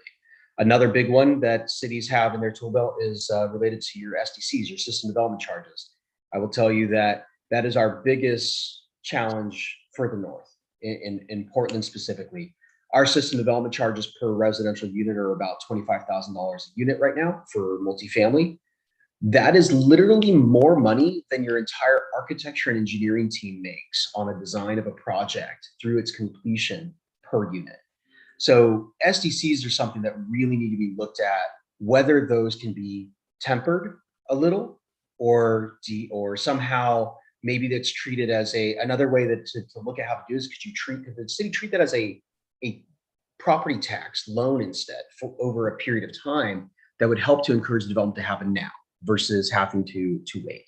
Another big one that cities have in their tool belt is related to your SDCs, your system development charges. I will tell you that that is our biggest challenge further north, in Portland specifically. Our system development charges per residential unit are about $25,000 a unit right now for multifamily. That is literally more money than your entire architecture and engineering team makes on a design of a project through its completion per unit. So SDCs are something that really need to be looked at, whether those can be tempered a little or somehow maybe that's treated as another way that to look at how to do this. Could the city treat that as a property tax loan instead for over a period of time that would help to encourage development to happen now versus having to wait.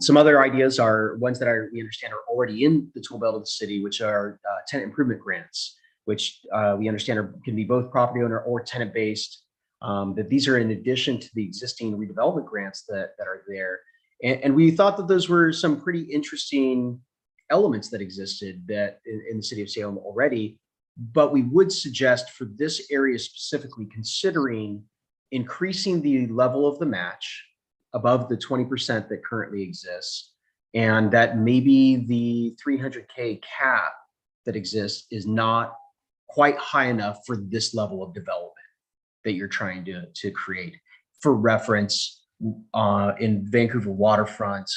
Some other ideas are ones that we understand are already in the tool belt of the city, which are tenant improvement grants, which we understand can be both property owner or tenant based. That these are in addition to the existing redevelopment grants that are there. And we thought that those were some pretty interesting elements that existed that in the city of Salem already. But we would suggest for this area specifically, considering increasing the level of the match above the 20% that currently exists, and that maybe the 300K cap that exists is not quite high enough for this level of development that you're trying to create. For reference, in Vancouver waterfront,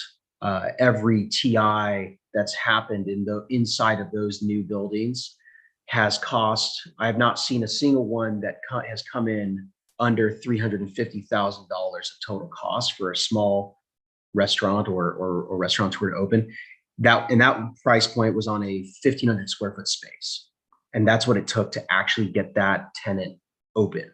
every TI that's happened inside of those new buildings has cost, I have not seen a single one that has come in under $350,000 of total cost for a small restaurant or restaurateur to open. that price point was on a 1,500 square foot space. And that's what it took to actually get that tenant open.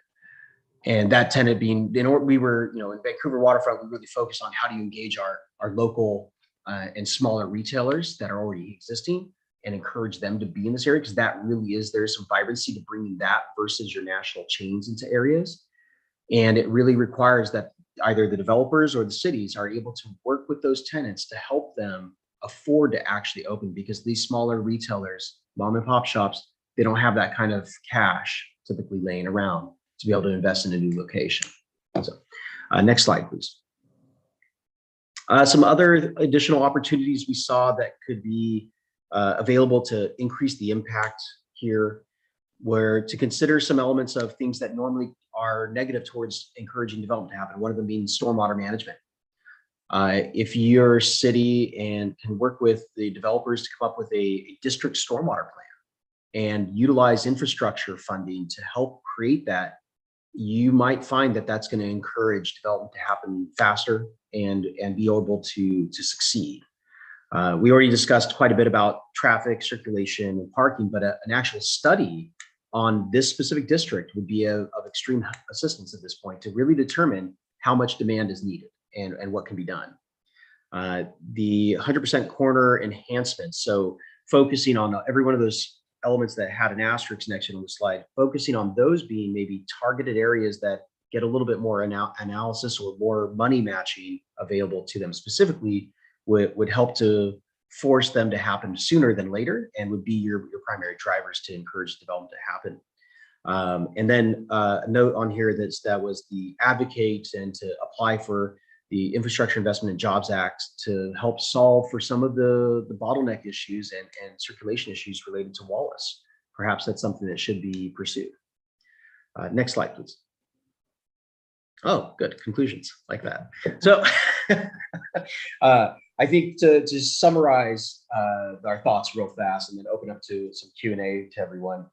And that tenant being, we were, in Vancouver waterfront, we really focused on how do you engage our local and smaller retailers that are already existing and encourage them to be in this area, because that really is, there's some vibrancy to bringing that versus your national chains into areas. And it really requires that either the developers or the cities are able to work with those tenants to help them afford to actually open, because these smaller retailers, mom and pop shops, they don't have that kind of cash typically laying around to be able to invest in a new location. So next slide, please. Some other additional opportunities we saw that could be available to increase the impact here were to consider some elements of things that normally are negative towards encouraging development to happen. One of them being stormwater management. If your city and can work with the developers to come up with a district stormwater plan and utilize infrastructure funding to help create that, you might find that that's going to encourage development to happen faster and be able to succeed. We already discussed quite a bit about traffic, circulation, and parking, but an actual study on this specific district would be of extreme assistance at this point to really determine how much demand is needed and what can be done. The 100% corner enhancement, so focusing on every one of those elements that had an asterisk next to the slide, focusing on those being maybe targeted areas that get a little bit more analysis or more money matching available to them specifically would help to force them to happen sooner than later, and would be your primary drivers to encourage development to happen. And then a note on here that was the advocate and to apply for the Infrastructure Investment and Jobs Act to help solve for some of the bottleneck issues and circulation issues related to Wallace. Perhaps that's something that should be pursued. Next slide, please. Oh, good, conclusions like that. So I think to summarize our thoughts real fast and then open up to some Q&A to everyone,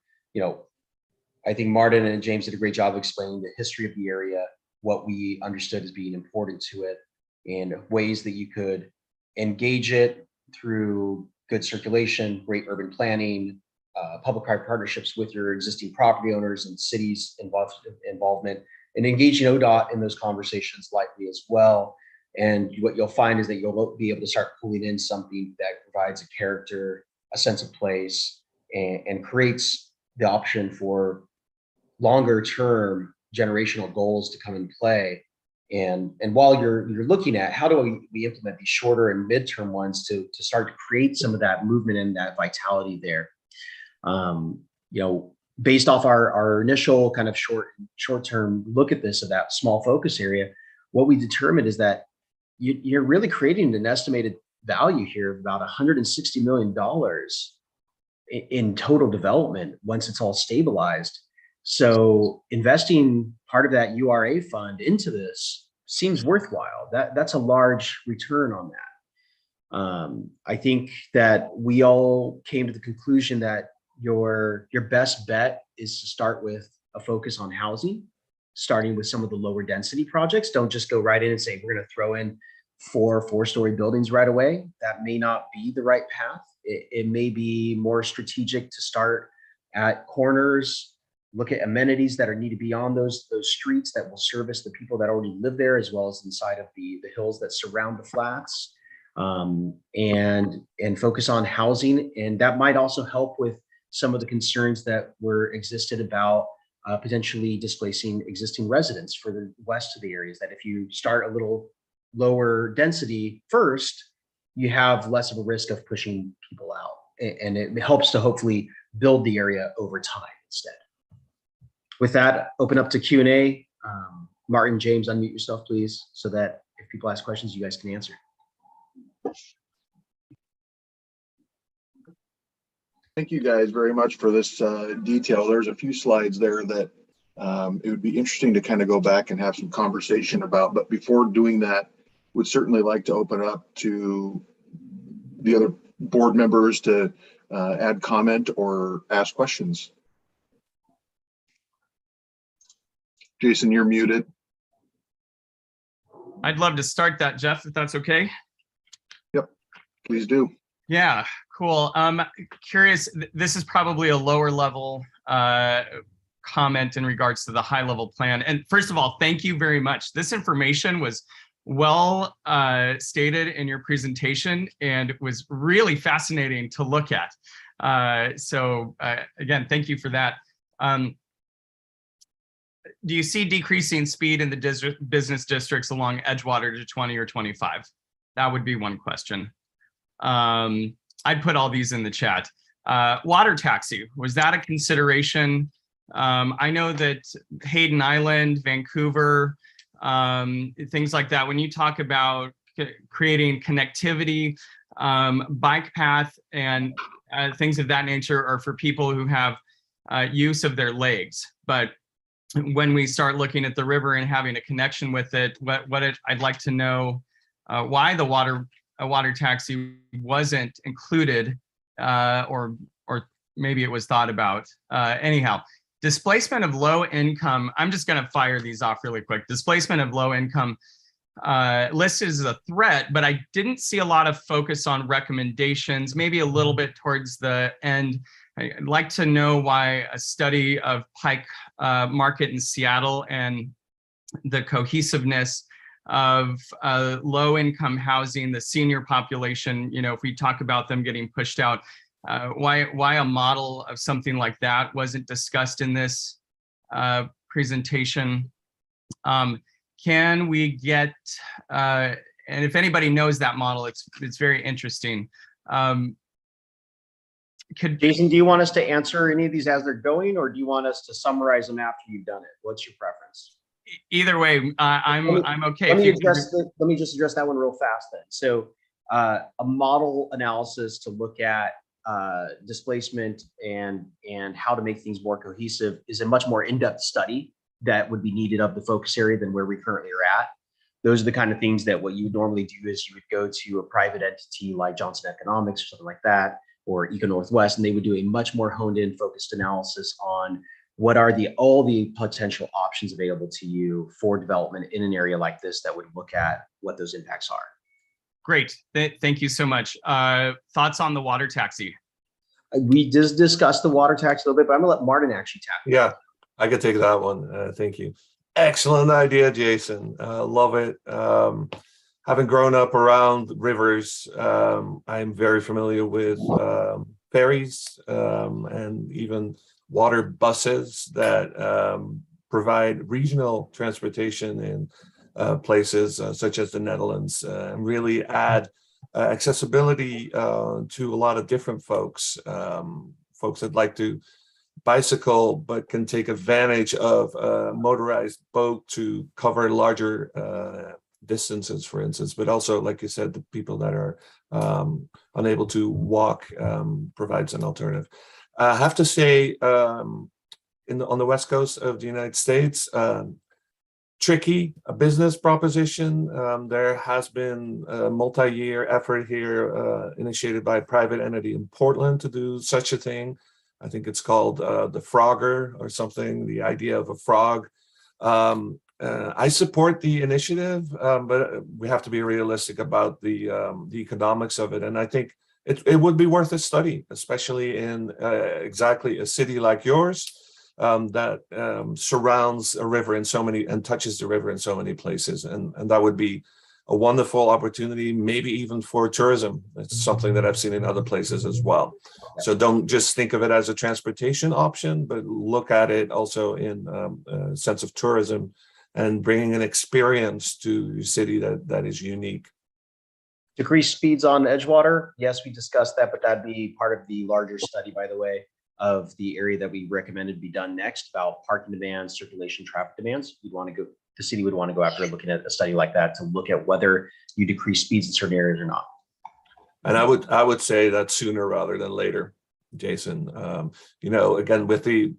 I think Martin and James did a great job of explaining the history of the area, what we understood as being important to it, and ways that you could engage it through good circulation, great urban planning, public-private partnerships with your existing property owners and cities involvement, and engaging ODOT in those conversations likely as well. And what you'll find is that you'll be able to start pulling in something that provides a character, a sense of place, and creates the option for longer term generational goals to come in play. And while you're looking at how do we implement these shorter and midterm ones to start to create some of that movement and that vitality there, based off our initial kind of short-term look at this of that small focus area, what we determined is that you're really creating an estimated value here of about $160 million in total development once it's all stabilized. So investing part of that URA fund into this seems worthwhile. That's a large return on that. I think that we all came to the conclusion that your best bet is to start with a focus on housing, starting with some of the lower density projects. Don't just go right in and say, we're going to throw in four-story buildings right away. That may not be the right path. It may be more strategic to start at corners, look at amenities that need to be on those streets that will service the people that already live there, as well as inside of the hills that surround the flats, and focus on housing. And that might also help with some of the concerns that existed about potentially displacing existing residents for the west of the areas, that if you start a little lower density first, you have less of a risk of pushing people out. And it helps to hopefully build the area over time instead. With that, open up to Q&A. Martin, James, unmute yourself, please, so that if people ask questions, you guys can answer. Thank you guys very much for this detail. There's a few slides there that it would be interesting to kind of go back and have some conversation about. But before doing that, would certainly like to open up to the other board members to add comment or ask questions. Jason, you're muted. I'd love to start that, Jeff, if that's okay. Yep, please do. Yeah, cool. Curious, this is probably a lower level comment in regards to the high level plan. And first of all, thank you very much. This information was well stated in your presentation and it was really fascinating to look at. So again, thank you for that. Do you see decreasing speed in the business districts along Edgewater to 20 or 25? That would be one question. I'd put all these in the chat. Water taxi, was that a consideration? I know that Hayden Island, Vancouver, things like that, when you talk about creating connectivity, bike path and things of that nature are for people who have use of their legs. But when we start looking at the river and having a connection with it, I'd like to know why the water taxi wasn't included, or maybe it was thought about. Anyhow, displacement of low income. I'm just going to fire these off really quick. Displacement of low income listed as a threat, but I didn't see a lot of focus on recommendations, maybe a little bit towards the end. I'd like to know why a study of Pike Market in Seattle and the cohesiveness of low-income housing, the senior population, you know, if we talk about them getting pushed out, why a model of something like that wasn't discussed in this presentation. Can we get, and if anybody knows that model, it's very interesting. Jason, do you want us to answer any of these as they're going, or do you want us to summarize them after you've done it? What's your preference? Either way, I'm okay. Let me just address that one real fast then. So a model analysis to look at displacement and how to make things more cohesive is a much more in-depth study that would be needed of the focus area than where we currently are at. Those are the kind of things that what you would normally do is you would go to a private entity like Johnson Economics or something like that, or Eco Northwest, and they would do a much more honed in focused analysis on what are all the potential options available to you for development in an area like this that would look at what those impacts are. Great, thank you so much. Thoughts on the water taxi? We just discussed the water tax a little bit, but I'm gonna let Martin actually tackle it. Yeah, I could take that one. Thank you. Excellent idea, Jason. Love it. Having grown up around rivers, I'm very familiar with ferries and even water buses that provide regional transportation in places such as the Netherlands and really add accessibility to a lot of different folks. Folks that like to bicycle but can take advantage of a motorized boat to cover larger distances, for instance, but also, like you said, the people that are unable to walk provides an alternative. I have to say, on the west coast of the United States, tricky a business proposition. There has been a multi-year effort here initiated by a private entity in Portland to do such a thing. I think it's called the Frogger or something, the idea of a frog. I support the initiative, but we have to be realistic about the economics of it. And I think it would be worth a study, especially in exactly a city like yours that surrounds a river in so many and touches the river in so many places. And that would be a wonderful opportunity, maybe even for tourism. It's something that I've seen in other places as well. So don't just think of it as a transportation option, but look at it also in a sense of tourism and bringing an experience to your city that is unique. Decrease speeds on Edgewater. Yes, we discussed that, but that'd be part of the larger study, by the way, of the area that we recommended be done next about parking demands, circulation, traffic demands. The city would want to go after looking at a study like that to look at whether you decrease speeds in certain areas or not. And I would say that sooner rather than later, Jason. You know, again, with the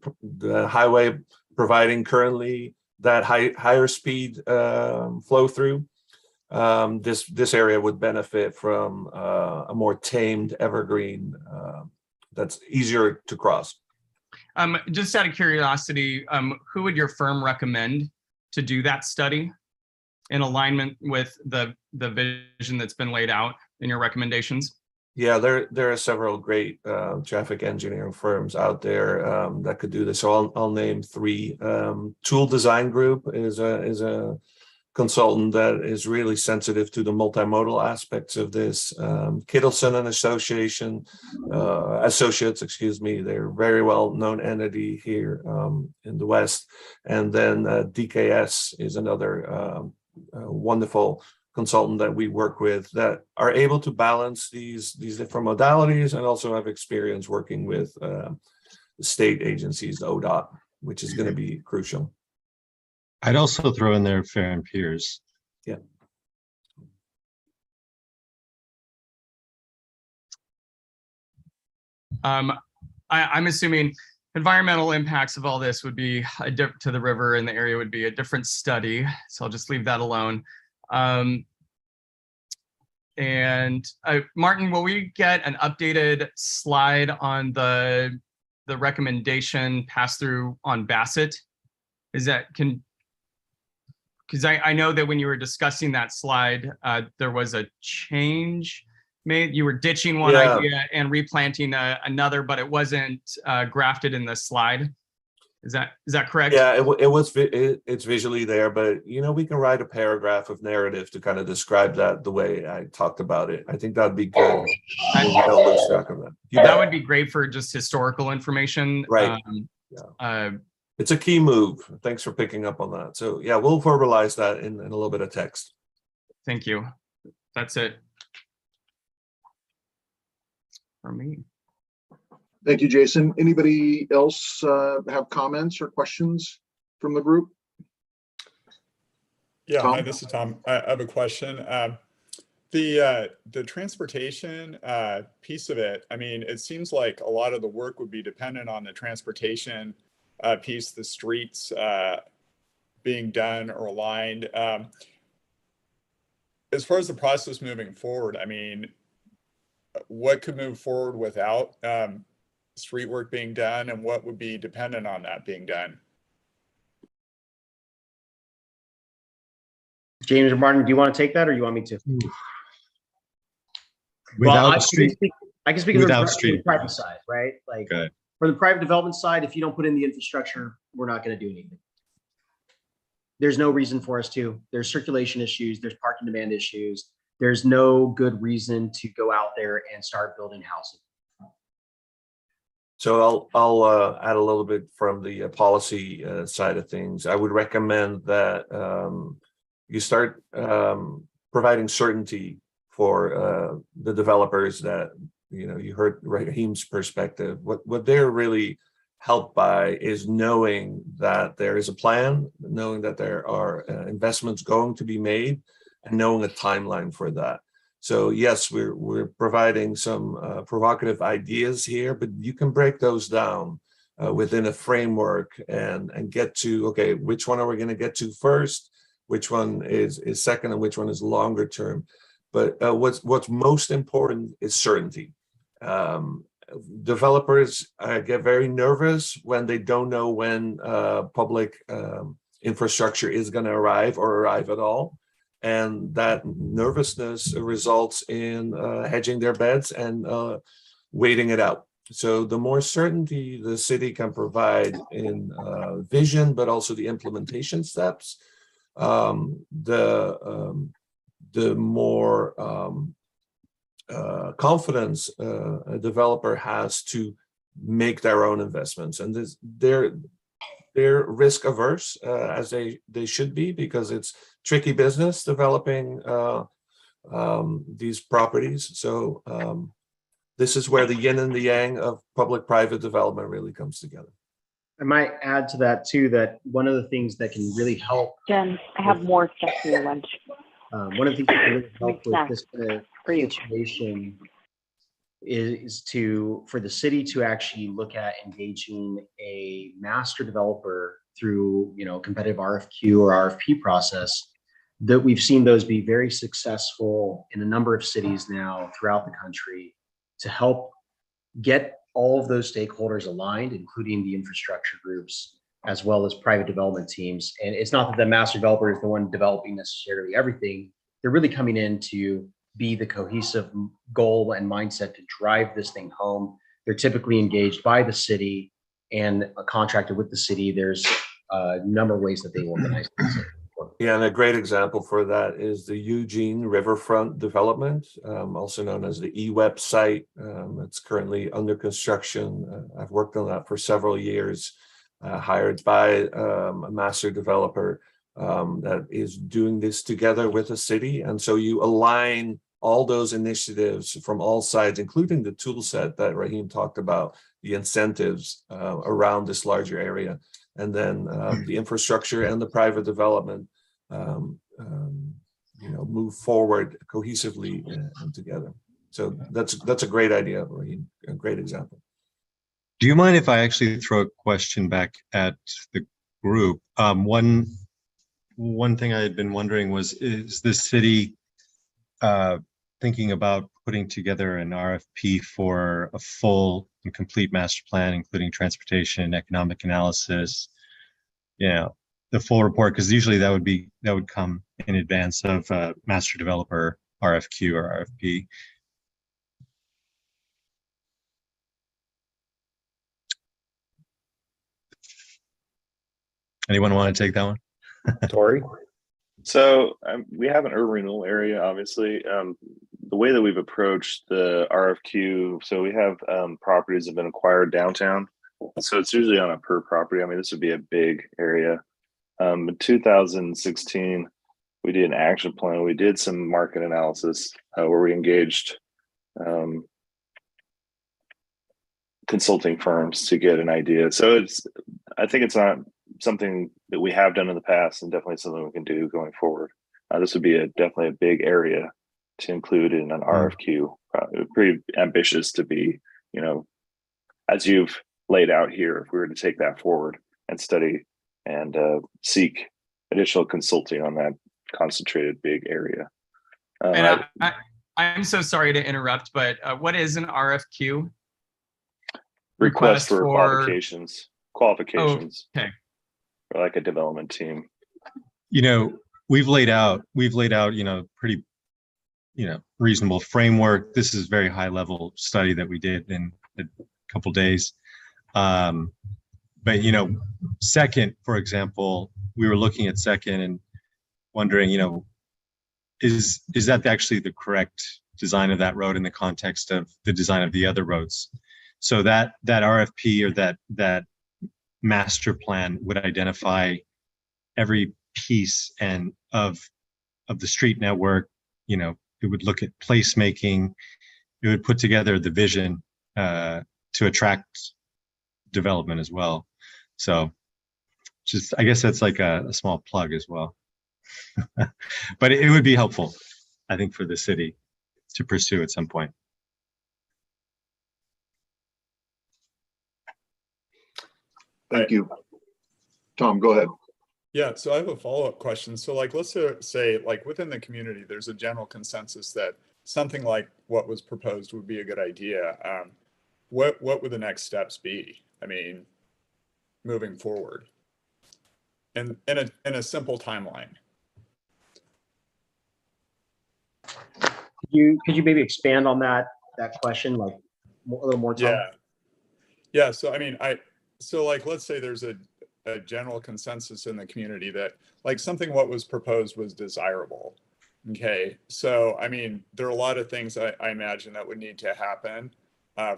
highway providing currently that higher speed flow through, this area would benefit from a more tamed evergreen that's easier to cross. Just out of curiosity, who would your firm recommend to do that study in alignment with the vision that's been laid out in your recommendations? Yeah, there are several great traffic engineering firms out there that could do this. So I'll name three. Tool Design Group is a consultant that is really sensitive to the multimodal aspects of this. Kittleson and Associates, excuse me, they're a very well known entity here in the West. And then DKS is another wonderful consultant that we work with that are able to balance these different modalities and also have experience working with the state agencies, ODOT, which is going to be crucial. I'd also throw in there Fair and Peers. Yeah. I'm assuming environmental impacts of all this would be to the river and the area would be a different study. So I'll just leave that alone. Martin, will we get an updated slide on the recommendation pass through on Bassett? Because I know that when you were discussing that slide, there was a change made. You were ditching one idea and replanting another, but it wasn't grafted in the slide. Is that correct? Yeah, it's visually there, but we can write a paragraph of narrative to kind of describe that the way I talked about it. I think that'd be good. Don't lose track of that. That would be great for just historical information. Right. It's a key move. Thanks for picking up on that. So yeah, we'll verbalize that in a little bit of text. Thank you. That's it for me. Thank you, Jason. Anybody else have comments or questions from the group? Yeah, Tom? hi, this is Tom. I have a question. The transportation piece of it, I mean, it seems like a lot of the work would be dependent on the transportation piece, the streets being done or aligned. As far as the process moving forward, I mean, what could move forward without street work being done, and what would be dependent on that being done? James or Martin, do you want to take that, or you want me to? Without I street, can speak without from street the private side, right? Like okay. for the private development side, if you don't put in the infrastructure, we're not going to do anything. There's no reason for us to. There's circulation issues. There's parking demand issues. There's no good reason to go out there and start building housing. So I'll add a little bit from the policy side of things. I would recommend that you start providing certainty for the developers that, you heard Raheem's perspective. What they're really helped by is knowing that there is a plan, knowing that there are investments going to be made, and knowing a timeline for that. So yes, we're providing some provocative ideas here, but you can break those down within a framework and get to, okay, which one are we going to get to first, which one is second, and which one is longer term. But what's most important is certainty. Developers get very nervous when they don't know when public infrastructure is going to arrive or arrive at all. And that nervousness results in hedging their bets and waiting it out. So the more certainty the city can provide in vision, but also the implementation steps, the more confidence a developer has to make their own investments. And they're risk averse, as they should be, because it's tricky business developing these properties. So this is where the yin and the yang of public-private development really comes together. I might add to that too, that one of the things that can really help. Jen, I have more stuff for your lunch. One of the things that can really help with this for you. situation is for the city to actually look at engaging a master developer through, competitive RFQ or RFP process. That we've seen those be very successful in a number of cities now throughout the country to help get all of those stakeholders aligned, including the infrastructure groups, as well as private development teams. And it's not that the master developer is the one developing necessarily everything. They're really coming in to be the cohesive goal and mindset to drive this thing home. They're typically engaged by the city and contracted with the city. There's a number of ways that they organize things. Yeah, and a great example for that is the Eugene Riverfront Development, also known as the eWeb site. It's currently under construction. I've worked on that for several years, hired by a master developer that is doing this together with the city. And so you align all those initiatives from all sides, including the tool set that Raheem talked about, the incentives around this larger area, and then the infrastructure and the private development move forward cohesively and together. So that's a great idea, Raheem, a great example. Do you mind if I actually throw a question back at the group? One thing I had been wondering was, is the city thinking about putting together an RFP for a full and complete master plan, including transportation and economic analysis, the full report? Because usually that would come in advance of master developer RFQ or RFP. Anyone want to take that one? Tori? So we have an urban renewal area, obviously. The way that we've approached the RFQ, so we have properties that have been acquired downtown. So it's usually on a per property. I mean, this would be a big area. In 2016, we did an action plan. We did some market analysis where we engaged consulting firms to get an idea. So I think it's not something that we have done in the past, and definitely something we can do going forward. This would be definitely a big area to include in an RFQ. Pretty ambitious to be, as you've laid out here, if we were to take that forward and study and seek additional consulting on that concentrated big area. And I'm so sorry to interrupt, but what is an RFQ? Request for qualifications. Oh, okay. For like a development team. We've laid out, pretty, reasonable framework. This is very high level study that we did in a couple days. But, Second, for example, we were looking at Second and wondering, is that actually the correct design of that road in the context of the design of the other roads? So that RFP or that master plan would identify every piece and of the street network. It would look at placemaking. It would put together the vision to attract development as well. So I guess that's like a small plug as well. But it would be helpful, I think, for the city to pursue at some point. Thank you. Tom, go ahead. Yeah, so I have a follow-up question. So let's say within the community, there's a general consensus that something like what was proposed would be a good idea. What would the next steps be? I mean, moving forward in a simple timeline. Could you maybe expand on that question, a little more time? Yeah. So I mean, let's say there's a general consensus in the community that something what was proposed was desirable. Okay, so I mean, there are a lot of things I imagine that would need to happen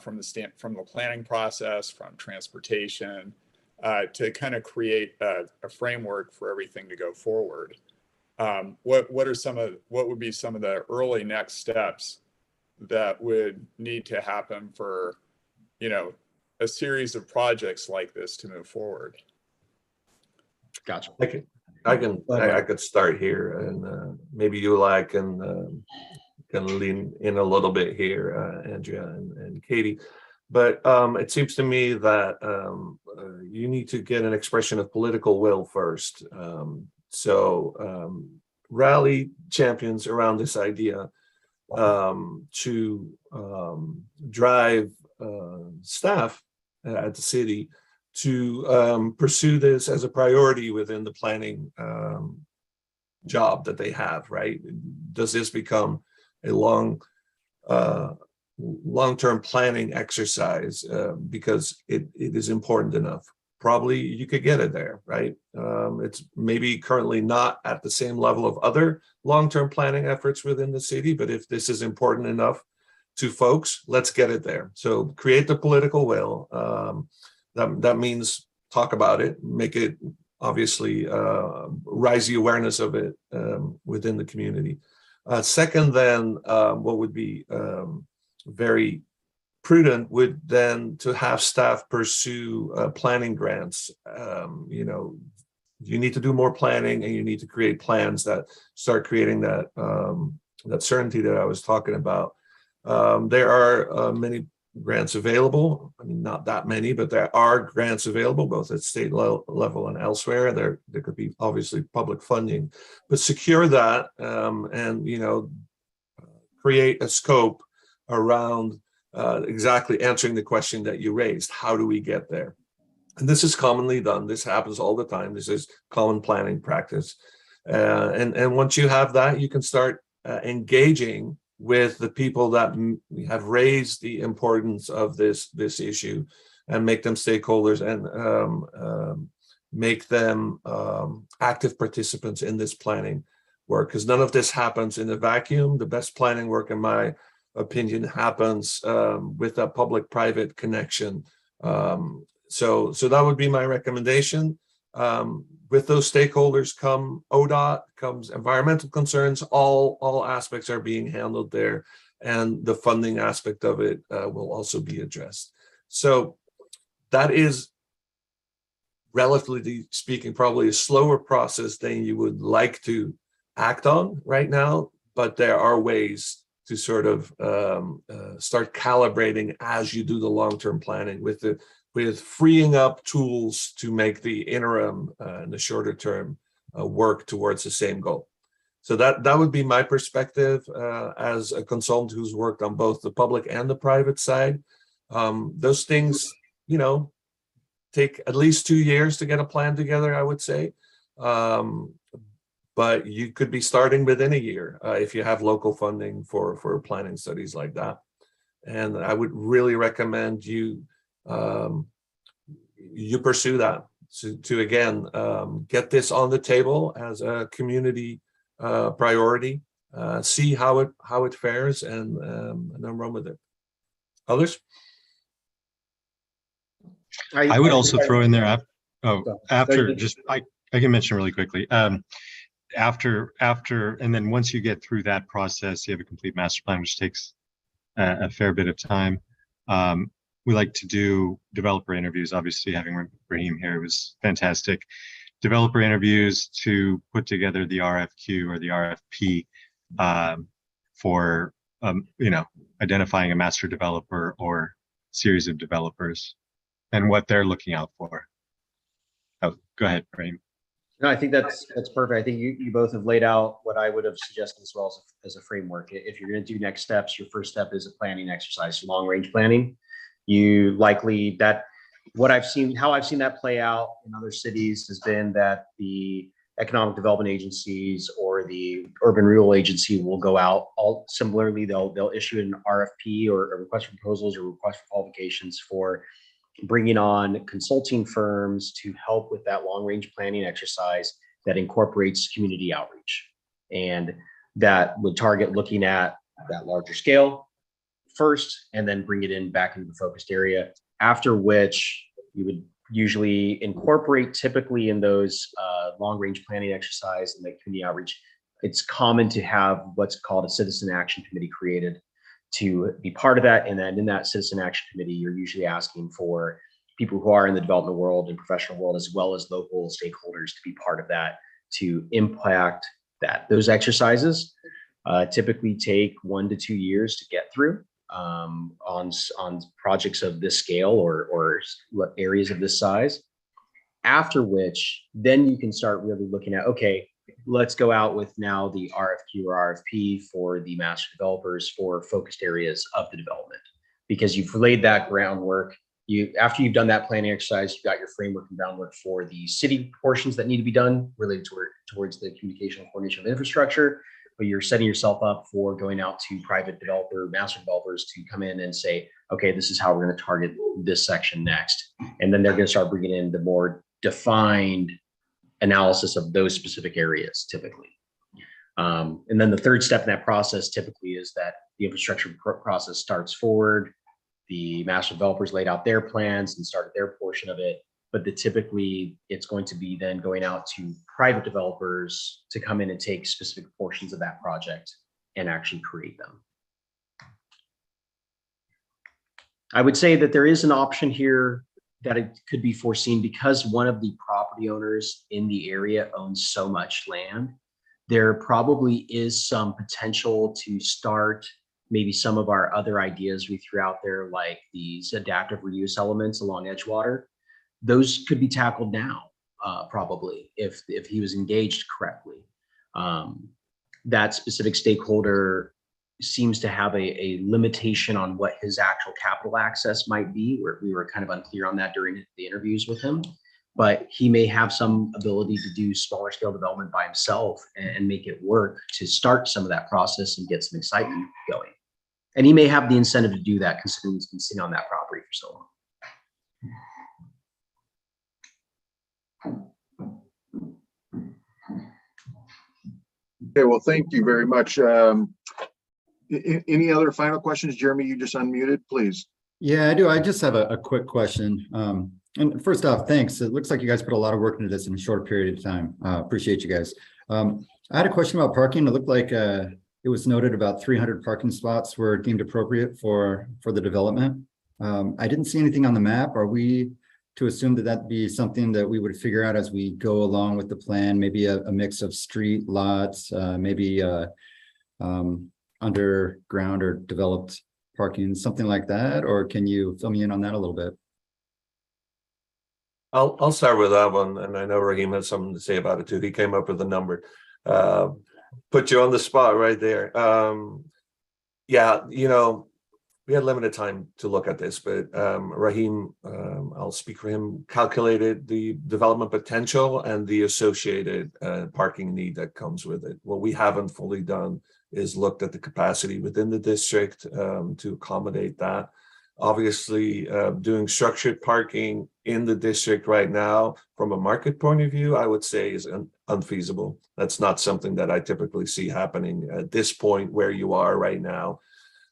from the planning process, from transportation, to kind of create a framework for everything to go forward. What would be some of the early next steps that would need to happen for, a series of projects like this to move forward? Gotcha. I could start here, and maybe you can lean in a little bit here, Andrea and Katie. But it seems to me that you need to get an expression of political will first. So rally champions around this idea to drive staff at the city to pursue this as a priority within the planning job that they have, right? Does this become a long-term planning exercise because it is important enough. Probably you could get it there, right? It's maybe currently not at the same level of other long-term planning efforts within the city, but if this is important enough to folks, let's get it there. So create the political will. That means talk about it, make it obviously rise the awareness of it within the community. Second, then what would be very prudent would then to have staff pursue planning grants. You need to do more planning, and you need to create plans that start creating that that certainty that I was talking about. There are many grants available. I mean, not that many, but there are grants available both at state level and elsewhere. There could be obviously public funding, but secure that and create a scope around exactly answering the question that you raised. How do we get there? And this is commonly done. This happens all the time. This is common planning practice. And once you have that, you can start engaging with the people that have raised the importance of this issue and make them stakeholders and make them active participants in this planning work. Because none of this happens in a vacuum. The best planning work, in my opinion, happens with a public-private connection. So that would be my recommendation. With those stakeholders come ODOT, comes environmental concerns, all aspects are being handled there, and the funding aspect of it will also be addressed. So that is, relatively speaking, probably a slower process than you would like to act on right now, but there are ways to sort of start calibrating as you do the long-term planning with freeing up tools to make the interim and the shorter term work towards the same goal. So that would be my perspective as a consultant who's worked on both the public and the private side. Those things, take at least 2 years to get a plan together, I would say. But you could be starting within a year if you have local funding for planning studies like that. And I would really recommend you pursue that to again get this on the table as a community priority, see how it fares, and then run with it. Others? I would also throw in there after just I can mention really quickly. After and then once you get through that process, you have a complete master plan, which takes a fair bit of time. We like to do developer interviews. Obviously, having Raheem here was fantastic. Developer interviews to put together the RFQ or the RFP for identifying a master developer or series of developers and what they're looking out for. Oh, go ahead, Raheem. No, I think that's perfect. I think you both have laid out what I would have suggested as well as a framework. If you're going to do next steps, your first step is a planning exercise, long range planning. You likely how I've seen that play out in other cities has been that the economic development agencies or the urban renewal agency will go out. All similarly, they'll issue an RFP or a request for proposals or request for qualifications for bringing on consulting firms to help with that long range planning exercise that incorporates community outreach. And that would target looking at that larger scale first, and then bring it in back into the focused area, after which you would usually incorporate typically in those long range planning exercise and the community outreach. It's common to have what's called a citizen action committee created to be part of that. And then in that citizen action committee, you're usually asking for people who are in the development world and professional world, as well as local stakeholders, to be part of that, to impact that. Those exercises typically take 1 to 2 years to get through on projects of this scale or areas of this size. After which, then you can start really looking at, okay, let's go out with now the RFQ or RFP for the master developers for focused areas of the development, because you've laid that groundwork. After you've done that planning exercise, you've got your framework and groundwork for the city portions that need to be done related towards the communication and coordination of infrastructure. but you're setting yourself up for going out to private master developers to come in and say, okay, this is how we're going to target this section next. And then they're going to start bringing in the more defined analysis of those specific areas typically. And then the third step in that process typically is that the infrastructure process starts forward. The master developers laid out their plans and started their portion of it. But typically it's going to be then going out to private developers to come in and take specific portions of that project and actually create them. I would say that there is an option here that it could be foreseen because one of the property owners in the area owns so much land. There probably is some potential to start maybe some of our other ideas we threw out there, like these adaptive reuse elements along Edgewater. Those could be tackled now, probably, if he was engaged correctly. That specific stakeholder seems to have a limitation on what his actual capital access might be. We were kind of unclear on that during the interviews with him, but he may have some ability to do smaller scale development by himself and make it work to start some of that process and get some excitement going. And he may have the incentive to do that considering he's been sitting on that property for so long. Okay, well, thank you very much. Any other final questions? Jeremy, you just unmuted, please. Yeah, I do. I just have a quick question. And first off, thanks. It looks like you guys put a lot of work into this in a short period of time. Appreciate you guys. I had a question about parking. It looked like it was noted about 300 parking spots were deemed appropriate for the development. I didn't see anything on the map. Are we to assume that that'd be something that we would figure out as we go along with the plan? Maybe a mix of street lots, maybe underground or developed parking, something like that? Or can you fill me in on that a little bit? I'll start with that one, and I know Raheem has something to say about it too. He came up with a number. Put you on the spot right there. Yeah, you know, we had limited time to look at this, but Raheem, I'll speak for him, calculated the development potential and the associated parking need that comes with it. What we haven't fully done is looked at the capacity within the district to accommodate that. Obviously, doing structured parking in the district right now, from a market point of view, I would say is unfeasible. That's not something that I typically see happening at this point where you are right now.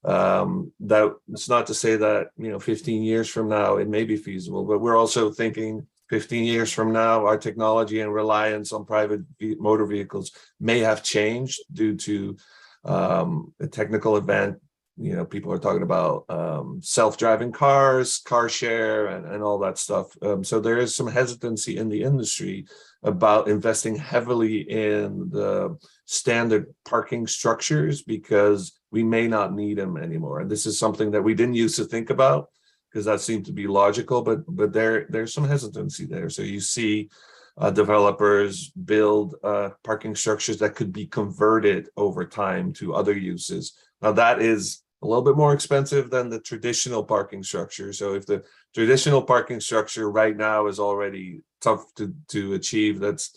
That it's not to say that, you know, 15 years from now it may be feasible, but we're also thinking 15 years from now our technology and reliance on private motor vehicles may have changed due to a technical event. You know, people are talking about self-driving cars, car share, and all that stuff. So there is some hesitancy in the industry about investing heavily in the standard parking structures because we may not need them anymore. And this is something that we didn't used to think about because that seemed to be logical, but there's some hesitancy there. So you see developers build parking structures that could be converted over time to other uses. Now that is a little bit more expensive than the traditional parking structure. So if the traditional parking structure right now is already tough to achieve, that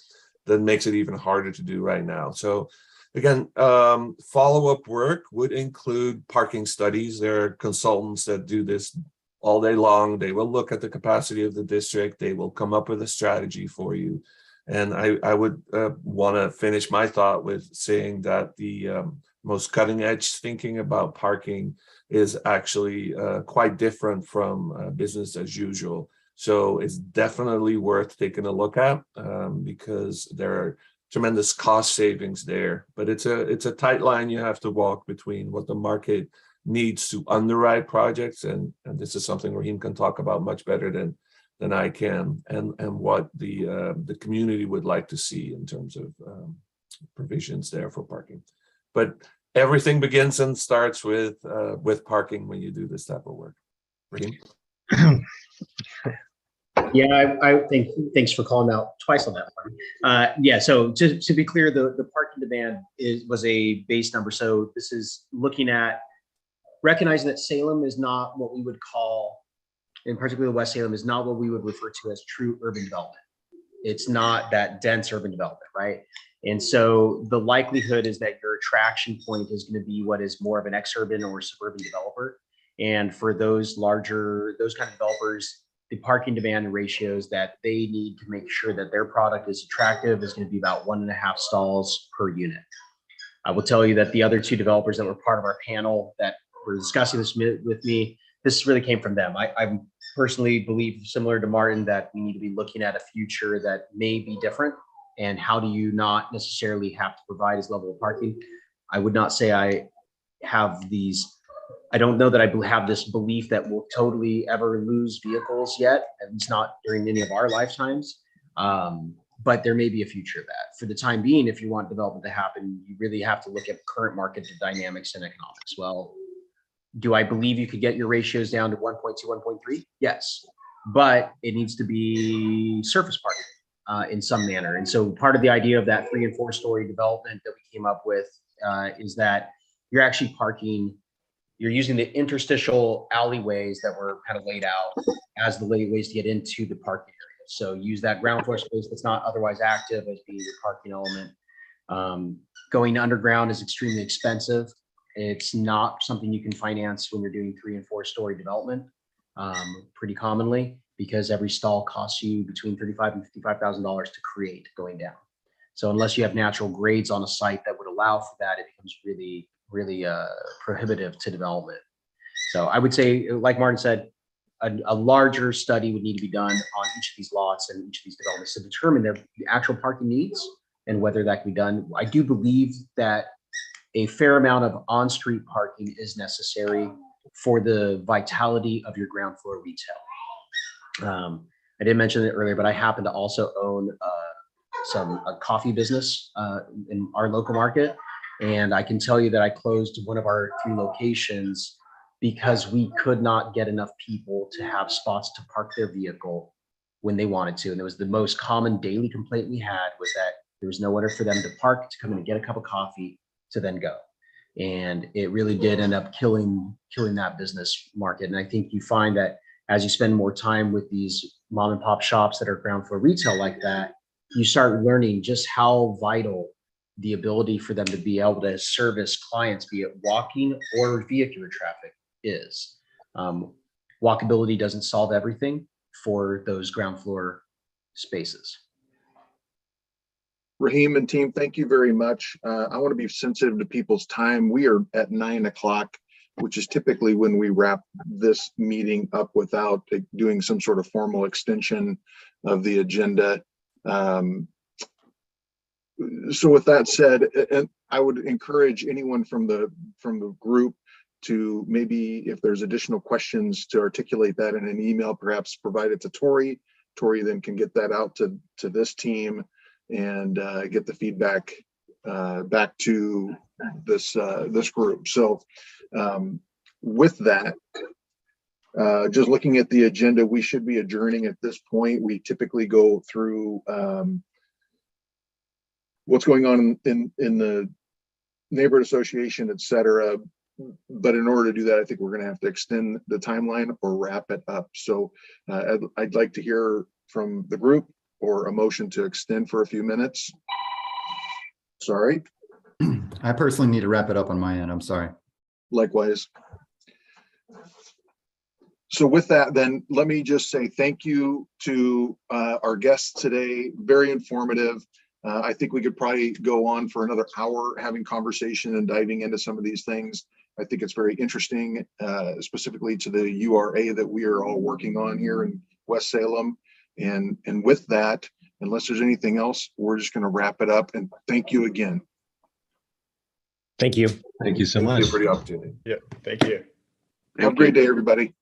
makes it even harder to do right now. So again, follow-up work would include parking studies. There are consultants that do this all day long. They will look at the capacity of the district. They will come up with a strategy for you. And I would want to finish my thought with saying that the most cutting edge thinking about parking is actually quite different from business as usual. So it's definitely worth taking a look at because there are tremendous cost savings there. But it's a tight line you have to walk between what the market needs to underwrite projects, and this is something Raheem can talk about much better than I can, and what the community would like to see in terms of provisions there for parking. But everything begins and starts with parking when you do this type of work. Raheem? Yeah, I think thanks for calling out twice on that one. Yeah, so to be clear, the parking demand was a base number. So this is looking at recognizing that Salem is not what we would call, in particular West Salem, is not what we would refer to as true urban development. It's not that dense urban development, right? And so the likelihood is that your attraction point is going to be what is more of an exurban or suburban developer. And for those kind of developers, the parking demand ratios that they need to make sure that their product is attractive is going to be about 1.5 stalls per unit. I will tell you that the other two developers that were part of our panel that were discussing this with me, this really came from them. I personally believe, similar to Martin, that we need to be looking at a future that may be different. And how do you not necessarily have to provide this level of parking? I would not say I don't know that I have this belief that we'll totally ever lose vehicles yet, at least not during any of our lifetimes. But there may be a future of that. For the time being, if you want development to happen, you really have to look at current market dynamics and economics. Well, do I believe you could get your ratios down to 1.2, 1.3? Yes, but it needs to be surface parking in some manner. And so part of the idea of that 3- and 4-story development that we came up with is that you're actually you're using the interstitial alleyways that were kind of laid out as the ways to get into the parking area. So use that ground floor space that's not otherwise active as being your parking element. Going underground is extremely expensive. It's not something you can finance when you're doing 3- and 4-story development pretty commonly, because every stall costs you between $35,000 and $55,000 to create going down. So unless you have natural grades on a site that would allow for that, it becomes really, really prohibitive to development. So I would say, like Martin said, a larger study would need to be done on each of these lots and each of these developments to determine their actual parking needs and whether that can be done. I do believe that a fair amount of on-street parking is necessary for the vitality of your ground floor retail. I didn't mention it earlier, but I happen to also own a coffee business in our local market. And I can tell you that I closed one of our 3 locations because we could not get enough people to have spots to park their vehicle when they wanted to. And it was the most common daily complaint we had, was that there was nowhere for them to park, to come in and get a cup of coffee, to then go. And it really did end up killing that business market. And I think you find that as you spend more time with these mom and pop shops that are ground floor retail like that, you start learning just how vital the ability for them to be able to service clients, be it walking or vehicular traffic, is. Walkability doesn't solve everything for those ground floor spaces. Raheem and team, thank you very much. I want to be sensitive to people's time. We are at 9 o'clock, which is typically when we wrap this meeting up without doing some sort of formal extension of the agenda. So with that said, I would encourage anyone from the group to, maybe if there's additional questions, to articulate that in an email, perhaps provide it to Tori. Tori then can get that out to this team and get the feedback back to this group. So with that, just looking at the agenda, we should be adjourning at this point. We typically go through what's going on in the neighborhood association, et cetera. But in order to do that, I think we're going to have to extend the timeline or wrap it up. So I'd like to hear from the group, or a motion to extend for a few minutes. Sorry. I personally need to wrap it up on my end. I'm sorry. Likewise. So with that, then let me just say thank you to our guests today. Very informative. I think we could probably go on for another hour having conversation and diving into some of these things. I think it's very interesting, specifically to the URA that we are all working on here in West Salem. And with that, unless there's anything else, we're just going to wrap it up. And thank you again. Thank you. Thank you so much. Thank you for the opportunity. Yeah, thank you. Have a great day, everybody.